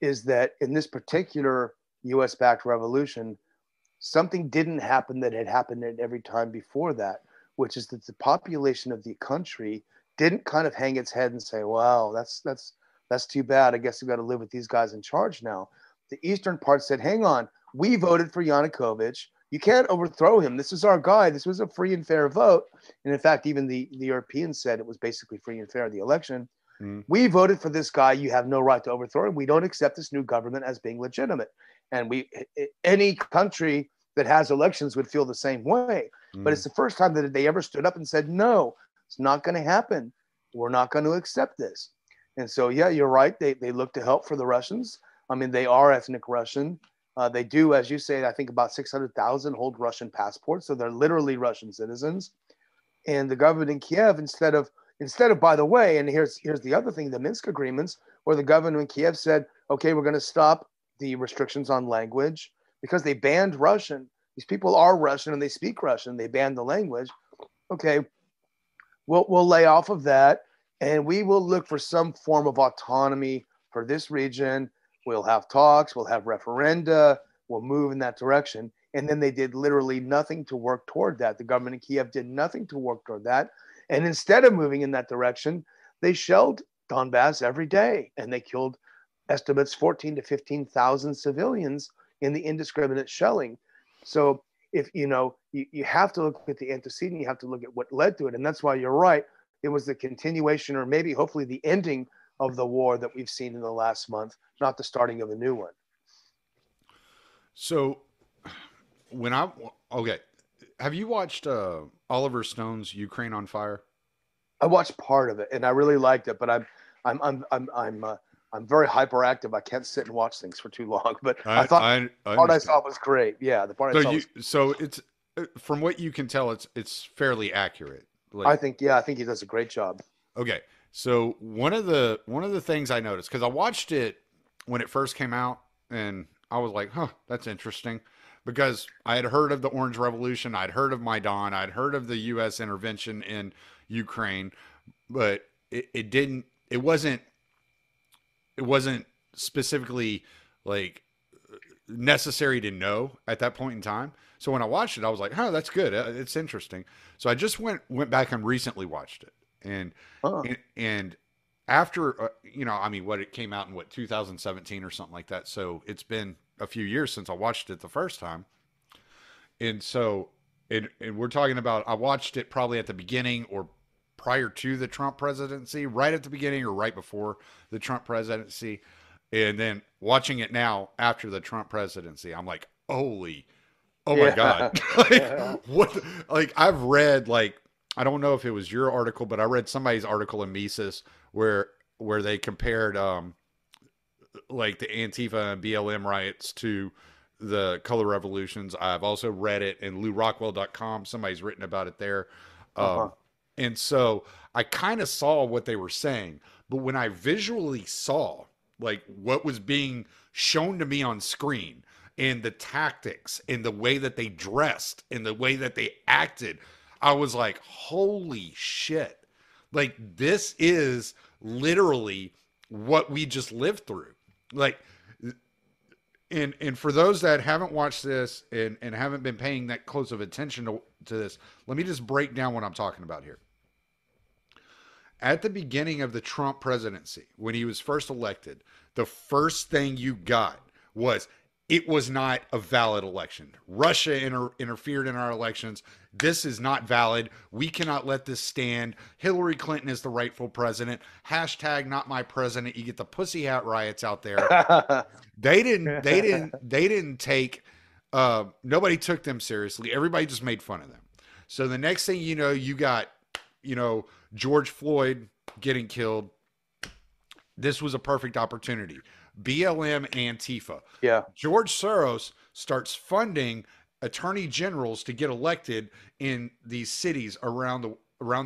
is that in this particular U.S.-backed revolution, something didn't happen that had happened at every time before that, which is that the population of the country didn't kind of hang its head and say, "Wow, that's too bad. I guess we've got to live with these guys in charge now." The eastern part said, "Hang on, we voted for Yanukovych. You can't overthrow him. This is our guy. This was a free and fair vote." And in fact, even the Europeans said it was basically free and fair, the election. We voted for this guy. You have no right to overthrow him. We don't accept this new government as being legitimate. And any country that has elections would feel the same way. But it's the first time that they ever stood up and said, no, it's not going to happen. We're not going to accept this. And so, yeah, you're right. They look to help for the Russians. I mean, they are ethnic Russian. They do, as you say, I think about 600,000 hold Russian passports. So they're literally Russian citizens. And the government in Kiev, instead of, by the way, and here's the other thing, the Minsk agreements, where the government in Kiev said, okay, we're going to stop the restrictions on language because they banned Russian. These people are Russian and they speak Russian. They banned the language. Okay, we'll lay off of that, and we will look for some form of autonomy for this region. We'll have talks. We'll have referenda. We'll move in that direction. And then they did literally nothing to work toward that. The government in Kiev did nothing to work toward that. And instead of moving in that direction, they shelled Donbass every day, and they killed estimates 14 to 15,000 civilians in the indiscriminate shelling. So if you have to look at the antecedent, you have to look at what led to it. And that's why you're right. It was the continuation, or maybe hopefully the ending of the war that we've seen in the last month, not the starting of a new one. So have you watched Oliver Stone's Ukraine on Fire? I watched part of it and I really liked it, but I'm very hyperactive. I can't sit and watch things for too long. But I thought the part I saw was great. Yeah, the part I saw. So it's from what you can tell, it's fairly accurate. I think he does a great job. Okay, so one of the things I noticed, because I watched it when it first came out, and I was like, "Huh, that's interesting," because I had heard of the Orange Revolution, I'd heard of Maidan, I'd heard of the U.S. intervention in Ukraine, but it wasn't specifically like necessary to know at that point in time. So when I watched it, I was like, "Oh, that's good. It's interesting." So I just went back and recently watched it, and after it came out in 2017 or something like that. So it's been a few years since I watched it the first time, and so and we're talking about, I watched it probably at the beginning or prior to the Trump presidency, right at the beginning or right before the Trump presidency. And then watching it now after the Trump presidency, I'm like, oh my God. What? Like I've read, I don't know if it was your article, but I read somebody's article in Mises where they compared like the Antifa and BLM riots to the color revolutions. I've also read it in LouRockwell.com. Somebody's written about it there. Uh-huh. And so I kind of saw what they were saying, but when I visually saw like what was being shown to me on screen and the tactics and the way that they dressed and the way that they acted, I was like, holy shit. Like, this is literally what we just lived through. Like, and for those that haven't watched this and haven't been paying that close of attention to this, let me just break down what I'm talking about here. At the beginning of the Trump presidency, when he was first elected, the first thing you got was it was not a valid election. Russia interfered in our elections. This is not valid. We cannot let this stand. Hillary Clinton is the rightful president. Hashtag not my president. You get the pussy hat riots out there. They didn't take, nobody took them seriously. Everybody just made fun of them. So the next thing you know, you got, George Floyd getting killed. This was a perfect opportunity. BLM, Antifa. Yeah. George Soros starts funding attorney generals to get elected in these cities around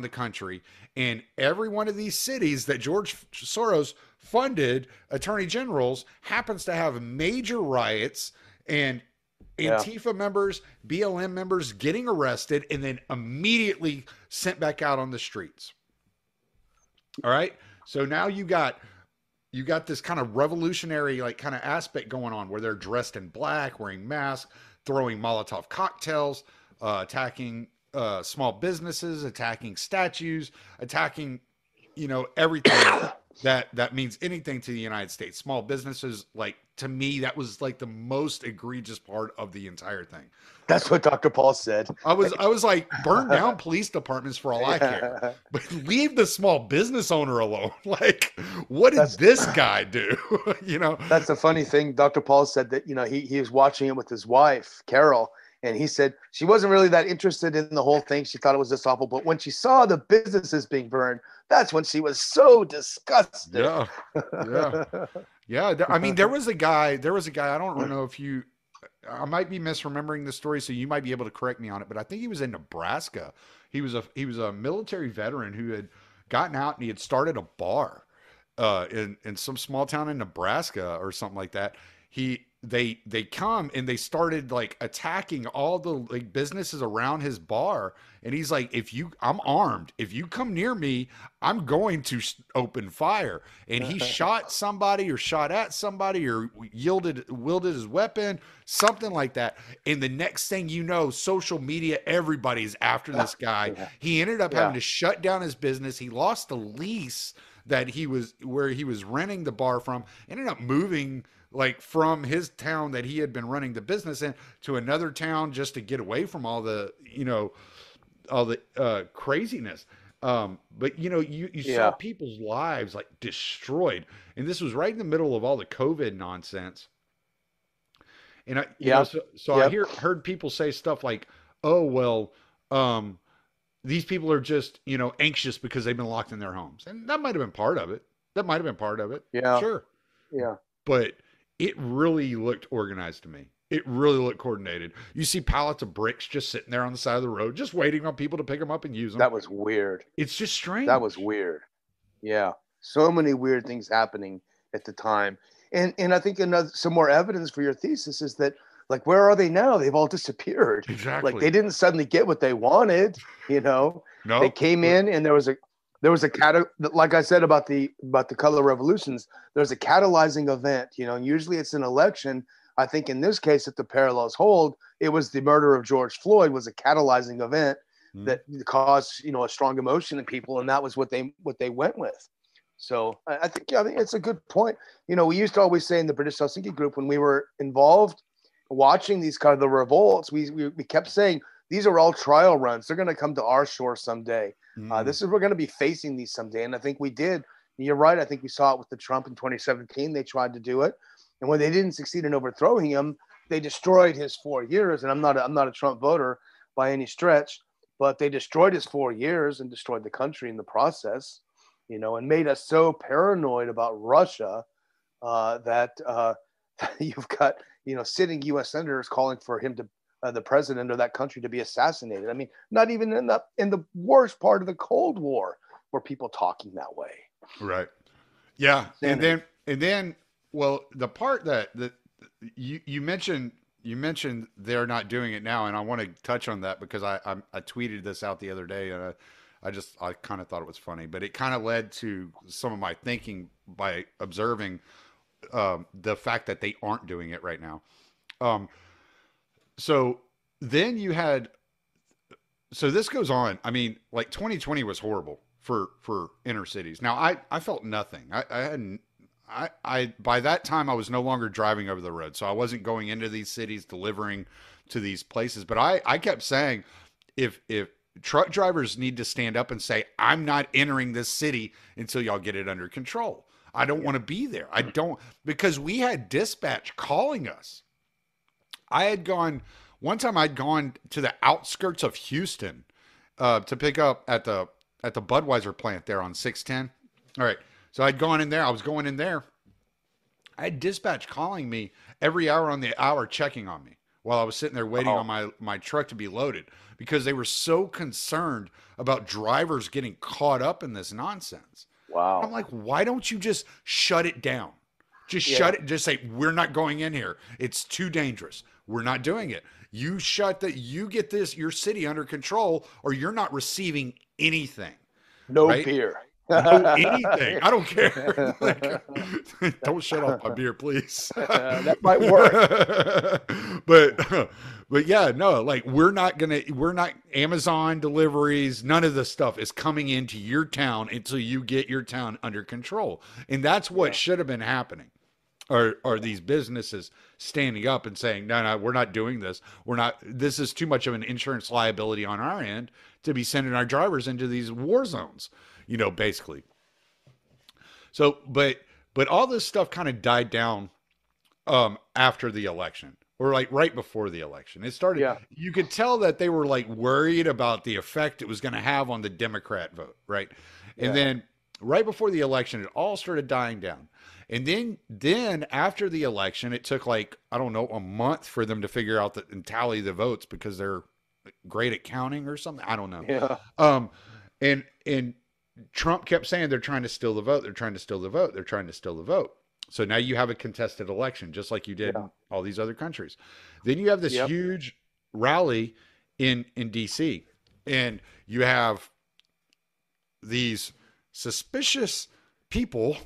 the country. And every one of these cities that George Soros funded attorney generals happens to have major riots and Antifa members, BLM members getting arrested and then immediately sent back out on the streets. All right. So now you got this kind of revolutionary, like, kind of aspect going on where they're dressed in black, wearing masks, throwing Molotov cocktails, attacking small businesses, attacking statues, attacking, everything that means anything to the United States. Small businesses, like, to me, that was like the most egregious part of the entire thing. That's what Dr. Paul said. I was like, burn down police departments for all I care, but leave the small business owner alone. Like, what did this guy do? That's the funny thing. Dr. Paul said that, he was watching it with his wife, Carol, and he said she wasn't really that interested in the whole thing. She thought it was just awful. But when she saw the businesses being burned, that's when she was so disgusted. Yeah. Yeah. Yeah. I mean, there was a guy, I don't know if I might be misremembering the story, so you might be able to correct me on it, but I think he was in Nebraska. He was a military veteran who had gotten out and he had started a bar in some small town in Nebraska or something like that. They come and they started like attacking all the like businesses around his bar. And he's like, I'm armed. If you come near me, I'm going to open fire. And he shot somebody or shot at somebody or wielded his weapon, something like that. And the next thing you know, social media, everybody's after this guy. He ended up having to shut down his business. He lost the lease where he was renting the bar from, ended up moving like from his town that he had been running the business in to another town just to get away from all the craziness. But you saw people's lives like destroyed, and this was right in the middle of all the COVID nonsense. And I heard people say stuff like, "Oh well, these people are just anxious because they've been locked in their homes," and that might have been part of it. Yeah, sure. Yeah, but it really looked organized to me. It really looked coordinated. You see pallets of bricks just sitting there on the side of the road, just waiting on people to pick them up and use them. That was weird. It's just strange. That was weird. Yeah. So many weird things happening at the time. And I think some more evidence for your thesis is that, like, where are they now? They've all disappeared. Exactly. Like, they didn't suddenly get what they wanted, No. They came in and there was a like I said about the color revolutions, there's a catalyzing event, and usually it's an election. I think in this case, if the parallels hold, it was the murder of George Floyd was a catalyzing event that caused, a strong emotion in people. And that was what they went with. So I think it's a good point. We used to always say in the British Helsinki group, when we were involved watching these kind of the revolts, we kept saying, these are all trial runs. They're going to come to our shore someday. We're going to be facing these someday. And I think we did. You're right. I think we saw it with the Trump in 2017. They tried to do it. And when they didn't succeed in overthrowing him, they destroyed his 4 years. And I'm not a Trump voter by any stretch, but they destroyed his 4 years and destroyed the country in the process, and made us so paranoid about Russia that you've got, sitting U.S. senators calling for him to, the president of that country, to be assassinated. I mean, not even in the worst part of the Cold War were people talking that way. Right. Yeah. Insanity. And then, well, the part that you mentioned they're not doing it now, and I want to touch on that because I tweeted this out the other day, and I kind of thought it was funny, but it kind of led to some of my thinking by observing the fact that they aren't doing it right now. So then you had, so this goes on. I mean, like 2020 was horrible for inner cities. Now I felt nothing. I by that time I was no longer driving over the road, so I wasn't going into these cities delivering to these places. But I kept saying, if truck drivers need to stand up and say, I'm not entering this city until y'all get it under control. I don't want to be there. I don't, because we had dispatch calling us. One time I'd gone to the outskirts of Houston to pick up at the Budweiser plant there on 610. All right. So I'd gone in there. I was going in there. I had dispatch calling me every hour on the hour, checking on me while I was sitting there waiting on my truck to be loaded, because they were so concerned about drivers getting caught up in this nonsense. Wow. I'm like, why don't you just shut it down? Just shut it. Just say, we're not going in here. It's too dangerous. We're not doing it. You get your city under control, or you're not receiving anything. No beer. No anything. I don't care. Like, don't shut off my beer, please. That might work. But yeah, no, like we're not Amazon deliveries. None of this stuff is coming into your town until you get your town under control. And that's what should have been happening. Are these businesses standing up and saying, no, we're not doing this. This is too much of an insurance liability on our end to be sending our drivers into these war zones, basically. So, but all this stuff kind of died down after the election, or like right before the election. It started, you could tell that they were like worried about the effect it was going to have on the Democrat vote, right? And then right before the election, it all started dying down. And then after the election, it took like, I don't know, a month for them to figure out and tally the votes, because they're great at counting or something. I don't know. Yeah. And Trump kept saying they're trying to steal the vote. They're trying to steal the vote. They're trying to steal the vote. So now you have a contested election, just like you did in all these other countries. Then you have this huge rally in DC, and you have these suspicious people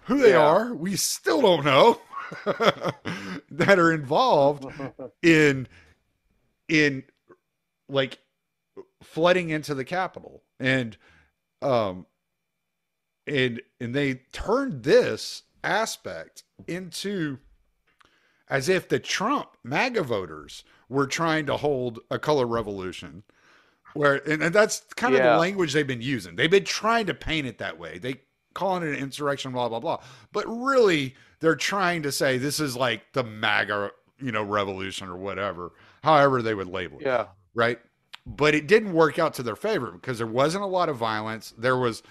who they are, we still don't know, that are involved in like flooding into the Capitol. And they turned this aspect into as if the Trump MAGA voters were trying to hold a color revolution. And that's kind of the language they've been using. They've been trying to paint it that way. They calling it an insurrection, blah, blah, blah. But really, they're trying to say this is like the MAGA, revolution or whatever, however they would label it. Yeah. Right. But it didn't work out to their favor, because there wasn't a lot of violence. There was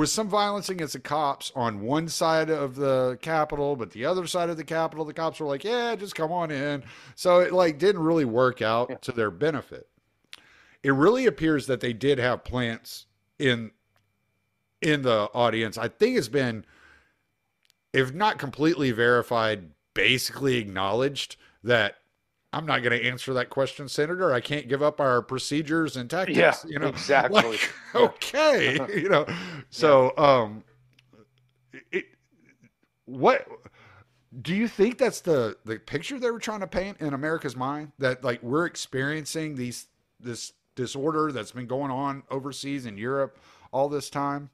some violence against the cops on one side of the Capitol, but the other side of the Capitol, the cops were like, yeah, just come on in. So it like didn't really work out to their benefit. It really appears that they did have plants in the audience. I think it's been, if not completely verified, basically acknowledged that I'm not going to answer that question, Senator. I can't give up our procedures and tactics. Yeah, exactly. Like, okay. So, what do you think that's the picture they were trying to paint in America's mind, that like we're experiencing this disorder that's been going on overseas in Europe all this time?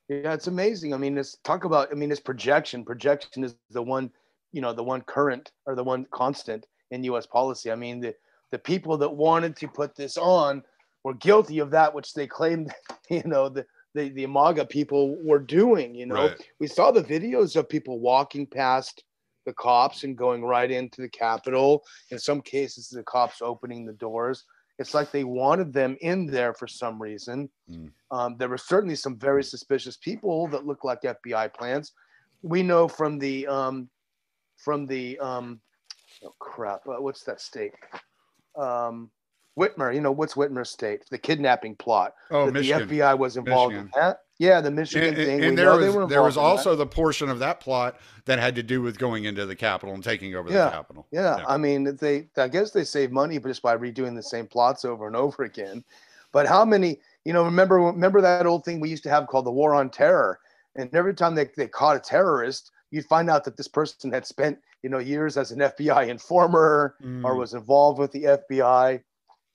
Yeah, it's amazing. I mean, this projection. Projection is the one, the one current, or the one constant in U.S. policy. I mean, the people that wanted to put this on were guilty of that which they claimed, the MAGA people were doing. Right. We saw the videos of people walking past the cops and going right into the Capitol. In some cases, the cops opening the doors. It's like they wanted them in there for some reason. There were certainly some very suspicious people that looked like FBI plans. We know from the oh crap, what's that state? Whitmer, you know, what's Whitmer's state? The kidnapping plot. Oh, that Michigan. The FBI was involved in that. Yeah, the Michigan thing. And there was also the portion of that plot that had to do with going into the Capitol and taking over the Capitol. Yeah, I mean, I guess they save money just by redoing the same plots over and over again. But how many, you know, remember that old thing we used to have called the War on Terror? And every time they caught a terrorist, you'd find out that this person had spent, you know, years as an FBI informer or was involved with the FBI.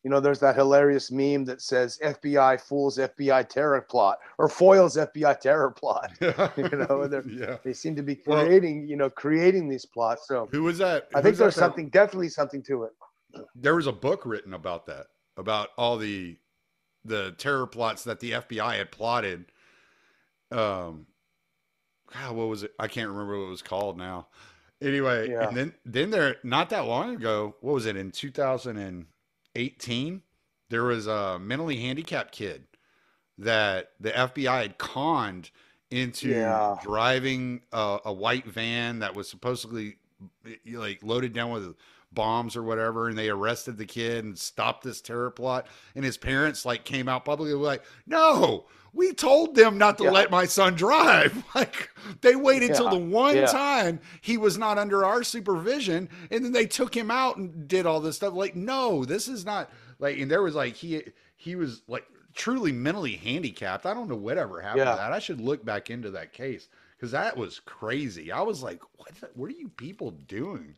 You know, there's that hilarious meme that says FBI fools FBI terror plot or foils FBI terror plot. You know, they seem to be creating these plots. So who was that? I think there's definitely something to it. There was a book written about that, about all the terror plots that the FBI had plotted. God, what was it? I can't remember what it was called now. Anyway, and then there, not that long ago, what was it, in 2018, there was a mentally handicapped kid that the FBI had conned into driving a white van that was supposedly like loaded down with bombs or whatever, and they arrested the kid and stopped this terror plot. And his parents like came out publicly like, no, we told them not to let my son drive. Like, they waited till the one time he was not under our supervision, and then they took him out and did all this stuff. Like, no, this is not like, and there was like, he was like truly mentally handicapped. I don't know whatever happened to that. I should look back into that case, because that was crazy. I was like, what are you people doing?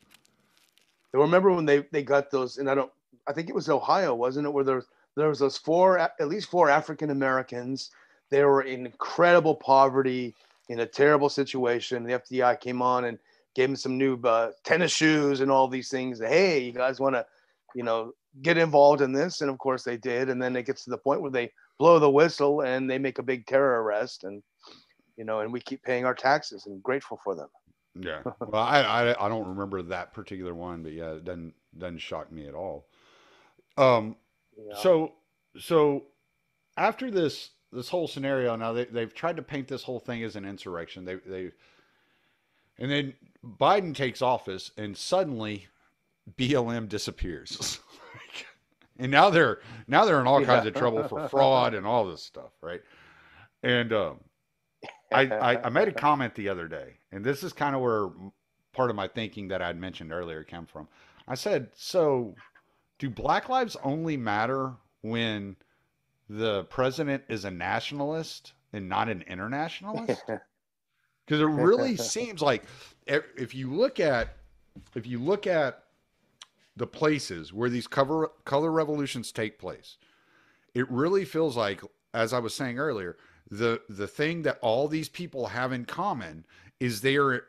I remember when they got those, and I think it was Ohio, wasn't it? Where there was those at least four African Americans. They were in incredible poverty, in a terrible situation. The FBI came on and gave them some new tennis shoes and all these things. Hey, you guys want to, you know, get involved in this? And of course they did. And then it gets to the point where they blow the whistle and they make a big terror arrest, and, you know, and we keep paying our taxes and grateful for them. Yeah. Well, I don't remember that particular one, but yeah, it doesn't shock me at all. So after this whole scenario, now they've tried to paint this whole thing as an insurrection. And then Biden takes office, and suddenly BLM disappears. And now they're in all kinds of trouble for fraud and all this stuff, right? And I made a comment the other day, and this is kind of where part of my thinking that I'd mentioned earlier came from. I said, so do Black lives only matter when the president is a nationalist and not an internationalist? Because it really seems like if you look at the places where these color revolutions take place, it really feels like, as I was saying earlier, the thing that all these people have in common is they are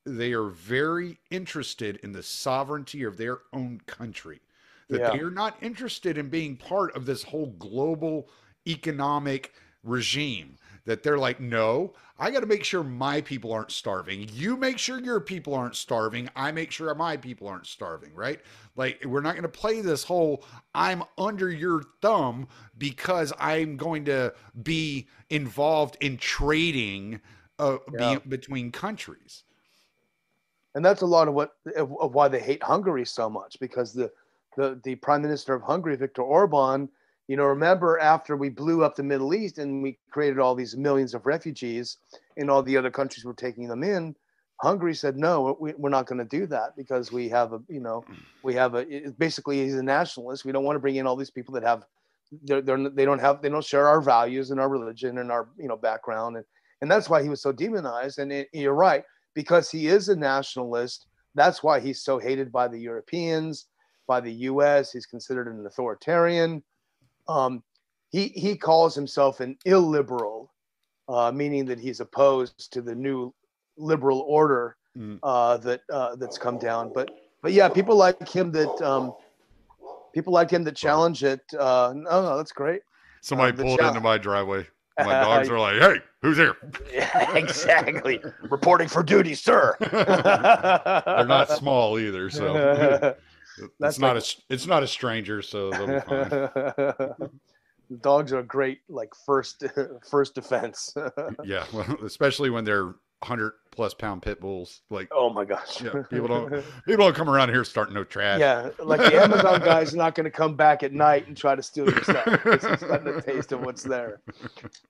very interested in the sovereignty of their own country. That they are not interested in being part of this whole global economic regime. That they're like, no, I got to make sure my people aren't starving. You make sure your people aren't starving. I make sure my people aren't starving, right? Like, we're not going to play this whole I'm under your thumb because I'm going to be involved in trading between countries. And that's a lot of why they hate Hungary so much, because the Prime Minister of Hungary, Viktor Orban, you know, remember after we blew up the Middle East and we created all these millions of refugees and all the other countries were taking them in, Hungary said, no, we're not going to do that, because basically he's a nationalist. We don't want to bring in all these people that they don't share our values and our religion and our, you know, background. And that's why he was so demonized. And you're right, because he is a nationalist. That's why he's so hated by the Europeans, by the US. He's considered an authoritarian. He calls himself an illiberal, meaning that he's opposed to the new liberal order that's come down. But yeah, people like him that challenge it. No, that's great. Somebody pulled into my driveway. My dogs are like, hey, who's here? Yeah, exactly. Reporting for duty, sir. They're not small either. So It's not a stranger, so they'll be fine. Dogs are great, like first defense. Yeah, well, especially when they're 100+ pound pit bulls. Like, oh my gosh. yeah, people don't come around here starting no trash. Yeah, like the Amazon guy's not going to come back at night and try to steal your stuff because he's gotten a taste of what's there.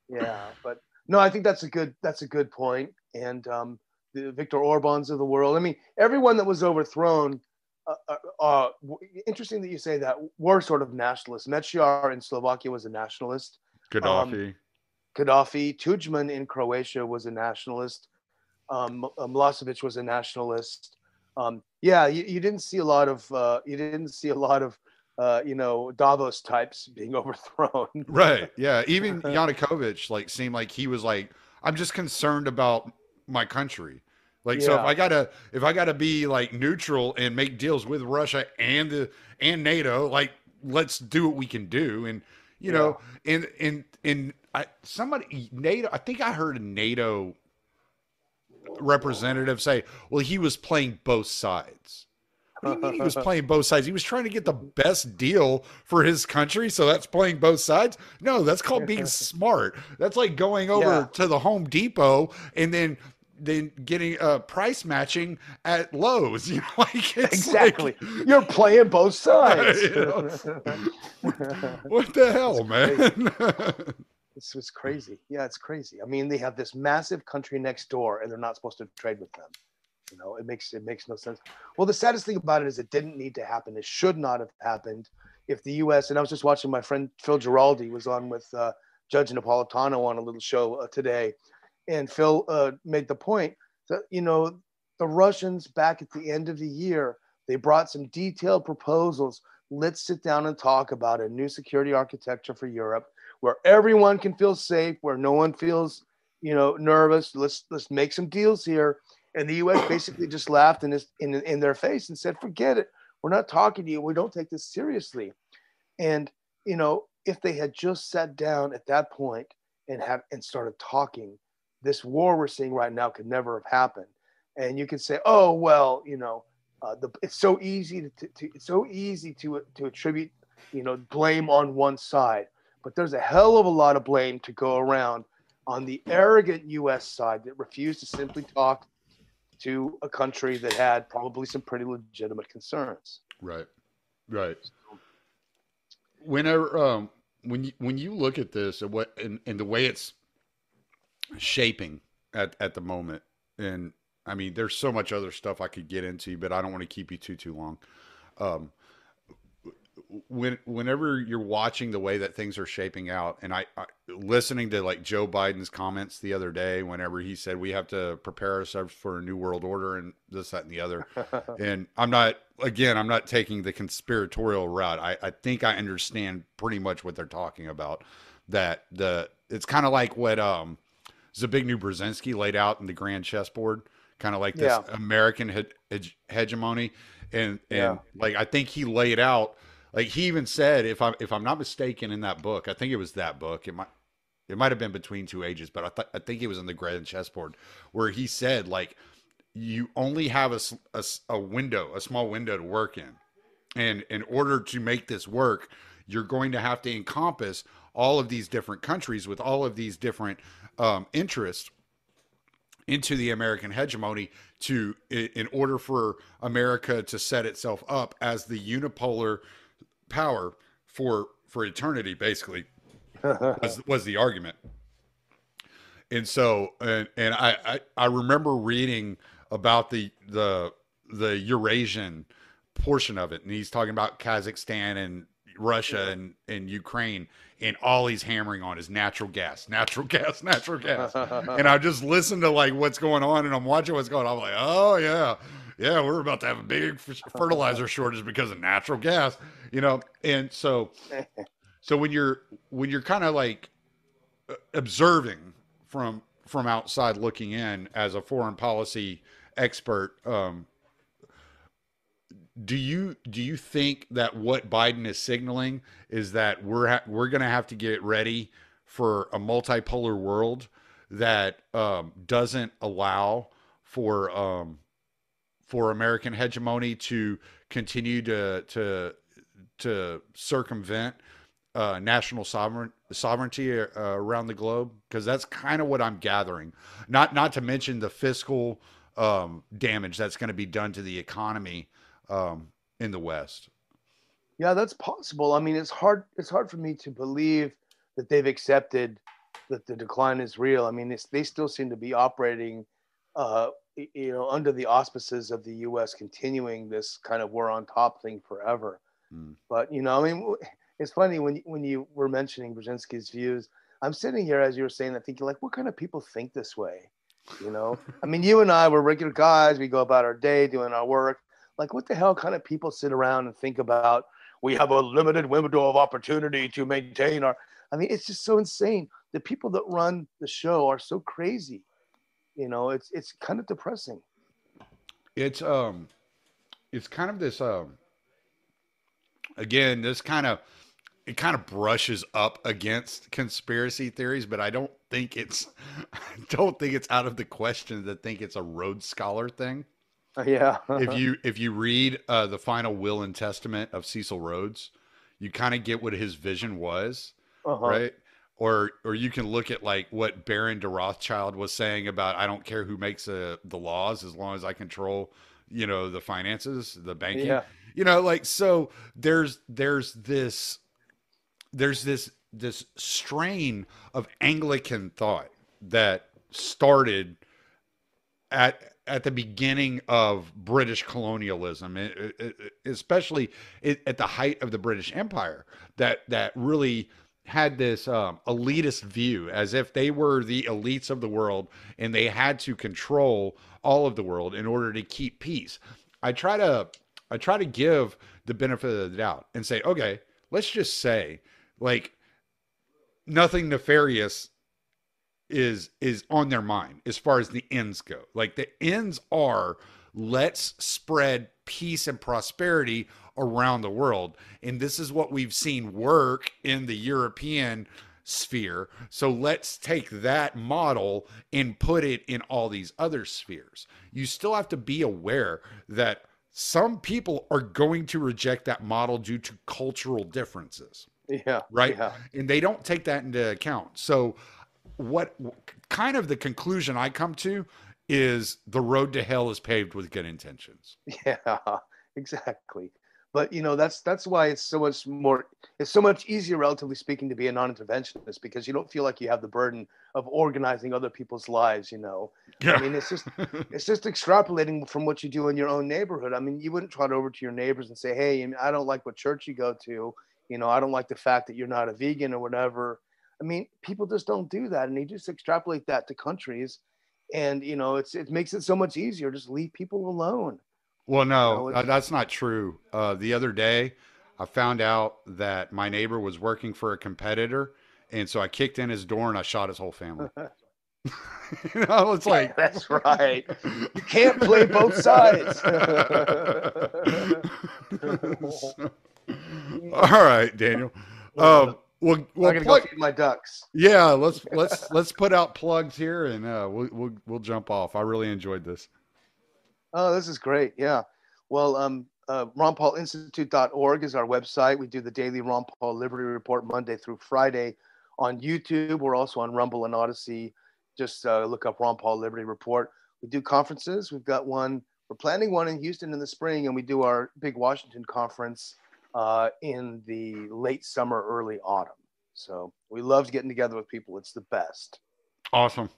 Yeah, but no, I think that's a good point. And the Viktor Orbáns of the world. I mean, everyone that was overthrown. Interesting that you say that. Were sort of nationalists. Mečiar in Slovakia was a nationalist. Gaddafi. Tudjman in Croatia was a nationalist. Milosevic was a nationalist. You didn't see a lot of Davos types being overthrown. Right. Yeah. Even Yanukovych seemed like he was like, I'm just concerned about my country. Like, so if I gotta be like neutral and make deals with Russia and NATO, like, let's do what we can do. And, you know, NATO, I think I heard a NATO representative say, well, he was playing both sides. What do you mean he was playing both sides? He was trying to get the best deal for his country. So that's playing both sides. No, that's called being smart. That's like going over to the Home Depot and then getting price matching at Lowe's. You know, like, exactly. You're playing both sides. You know? What the hell, man? This was crazy. Yeah, it's crazy. I mean, they have this massive country next door, and they're not supposed to trade with them. You know, it makes no sense. Well, the saddest thing about it is it didn't need to happen. It should not have happened. If the U.S. and I was just watching my friend Phil Giraldi was on with Judge Napolitano on a little show today, and Phil made the point that, you know, the Russians back at the end of the year, they brought some detailed proposals. Let's sit down and talk about a new security architecture for Europe, where everyone can feel safe, where no one feels, you know, nervous. Let's make some deals here. And the U.S. basically just laughed in their face and said, forget it. We're not talking to you. We don't take this seriously. And, you know, if they had just sat down at that point and started talking, this war we're seeing right now could never have happened. And you could say, oh, well, you know, it's so easy to attribute, you know, blame on one side. But there's a hell of a lot of blame to go around on the arrogant U.S. side that refused to simply talk to a country that had probably some pretty legitimate concerns. Right. Whenever, when you look at this and the way it's shaping at the moment, and I mean, there's so much other stuff I could get into, but I don't want to keep you too long. Whenever you're watching the way that things are shaping out, and I listening to like Joe Biden's comments the other day, whenever he said we have to prepare ourselves for a new world order and this, that, and the other. And I'm not taking the conspiratorial route. I think I understand pretty much what they're talking about. That it's kind of like what Zbigniew Brzezinski laid out in the grand chessboard, kind of like this American hegemony, and like I think he laid out. Like he even said, if I'm not mistaken, in that book, I think it was that book. It might have been Between Two Ages, but I think it was in the grand chessboard, where he said, like, you only have a small window to work in, and in order to make this work, you're going to have to encompass all of these different countries with all of these different interests into the American hegemony in order for America to set itself up as the unipolar power for eternity, basically, was the argument. And so, and I remember reading about the Eurasian portion of it, and he's talking about Kazakhstan and Russia and Ukraine, and all he's hammering on is natural gas. And I just listen to like what's going on, and I'm watching what's going on. I'm like, oh yeah, we're about to have a big fertilizer shortage because of natural gas, you know. And so when you're kind of like observing from outside looking in as a foreign policy expert, do you think that what Biden is signaling is that we're going to have to get ready for a multipolar world that doesn't allow for American hegemony to continue to circumvent national sovereignty around the globe? Because that's kind of what I'm gathering. Not to mention the fiscal damage that's going to be done to the economy in the West. Yeah, that's possible. I mean, it's hard for me to believe that they've accepted that the decline is real. I mean, they still seem to be operating, under the auspices of the U.S. continuing this kind of war on top thing forever. But, I mean, it's funny when you were mentioning Brzezinski's views, I'm sitting here, as you were saying, I'm thinking, like, what kind of people think this way? I mean, you and I, we're regular guys. We go about our day doing our work. Like, what the hell kind of people sit around and think about, we have a limited window of opportunity to maintain our, I mean, it's just so insane. The people that run the show are so crazy. It's kind of depressing. It's kind of this, again, it kind of brushes up against conspiracy theories, but I don't think it's out of the question to think it's a Rhodes Scholar thing. Yeah. if you read the final will and testament of Cecil Rhodes, you kind of get what his vision was, right? Or you can look at like what Baron de Rothschild was saying about, I don't care who makes the laws as long as I control, the finances, the banking. Yeah. So there's this strain of Anglican thought that started at the beginning of British colonialism, especially at the height of the British Empire, that really had this elitist view, as if they were the elites of the world and they had to control all of the world in order to keep peace. I try to give the benefit of the doubt and say, okay, let's just say, like, nothing nefarious is on their mind as far as the ends go. Like, the ends are, let's spread peace and prosperity around the world. And this is what we've seen work in the European sphere. So let's take that model and put it in all these other spheres. You still have to be aware that some people are going to reject that model due to cultural differences. Yeah. Right. Yeah. And they don't take that into account. So what kind of the conclusion I come to is the road to hell is paved with good intentions. Yeah, exactly. But that's why it's so much easier, relatively speaking, to be a non-interventionist, because you don't feel like you have the burden of organizing other people's lives. Yeah. I mean, it's just extrapolating from what you do in your own neighborhood. I mean, you wouldn't trot over to your neighbors and say, hey, I don't like what church you go to. I don't like the fact that you're not a vegan or whatever. I mean, people just don't do that. And you just extrapolate that to countries. And, it makes it so much easier. Just leave people alone. Well, no, that's not true. The other day, I found out that my neighbor was working for a competitor. And so I kicked in his door and I shot his whole family. It's like, that's right. You can't play both sides. All right, Daniel. We'll I'm gonna go feed my ducks. Yeah, let's put out plugs here, and we'll jump off. I really enjoyed this. Oh, this is great. Yeah. Well, RonPaulInstitute.org is our website. We do the daily Ron Paul Liberty Report Monday through Friday on YouTube. We're also on Rumble and Odyssey. Just look up Ron Paul Liberty Report. We do conferences. We've got one. We're planning one in Houston in the spring, and we do our big Washington conference in the late summer, early autumn. So we loved getting together with people. It's the best. Awesome.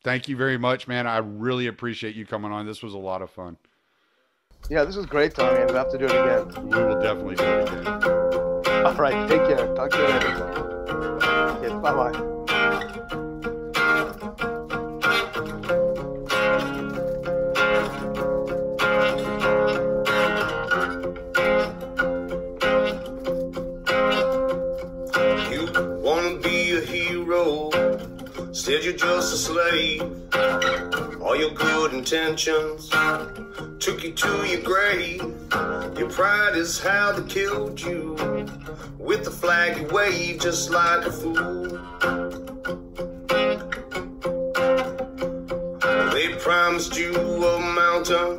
Thank you very much, man. I really appreciate you coming on. This was a lot of fun. Yeah, this was great, Tommy. We'll have to do it again. We will definitely do it again. All right. Take care. Talk to you later. Yes, bye-bye. Said you're just a slave. All your good intentions took you to your grave. Your pride is how they killed you. With the flag you wave just like a fool. They promised you a mountain,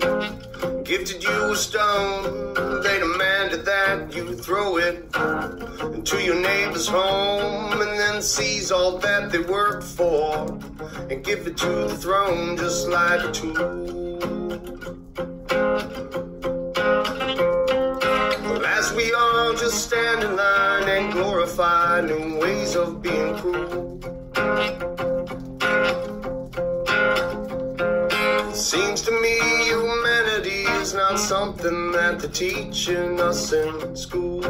gifted you a stone, they demanded that you throw it into your neighbor's home, and then seize all that they worked for and give it to the throne just like a tool. Well, as we all just stand in line and glorify new ways of being cruel, it seems to me humanity is not something that they're teaching us in school.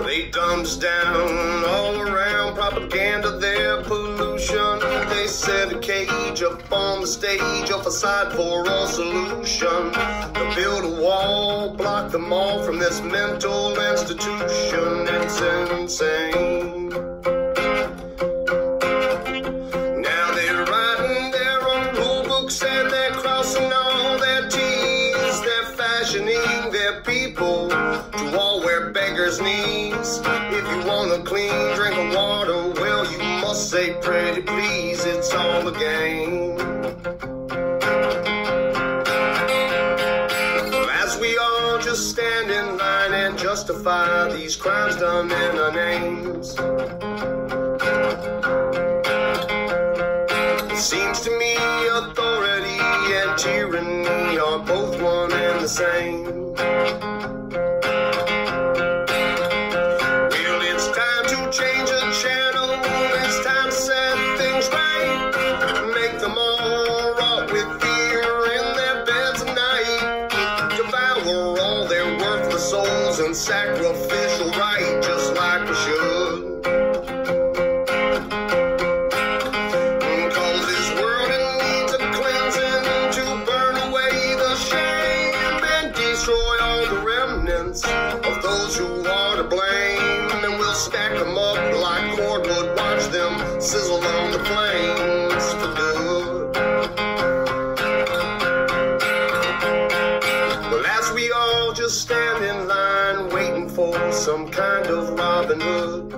They dumbed us down all around, propaganda, their pollution. They set a cage up on the stage, a facade for all solution. They build a wall, block them all from this mental institution. It's insane. Now they're writing their own rule books and they're crossing all their T's. They're fashioning their people to all wear beggars' knees. If you want a clean drink of water, well, you must say pretty please. It's all a game. As we all just stand in line and justify these crimes done in our names, it seems to me authority and tyranny are both one and the same. Well, it's time to change the channel. It's time to set things right. Make them all rot with fear in their beds at night. Devour all their worthless souls and sacrificial right, just like we should. Of those who are to blame, and we'll stack them up like cordwood, watch them sizzle on the flames for good. Well, as we all just stand in line waiting for some kind of Robin Hood,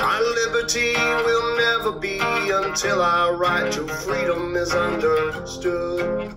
our liberty will never be until our right to freedom is understood.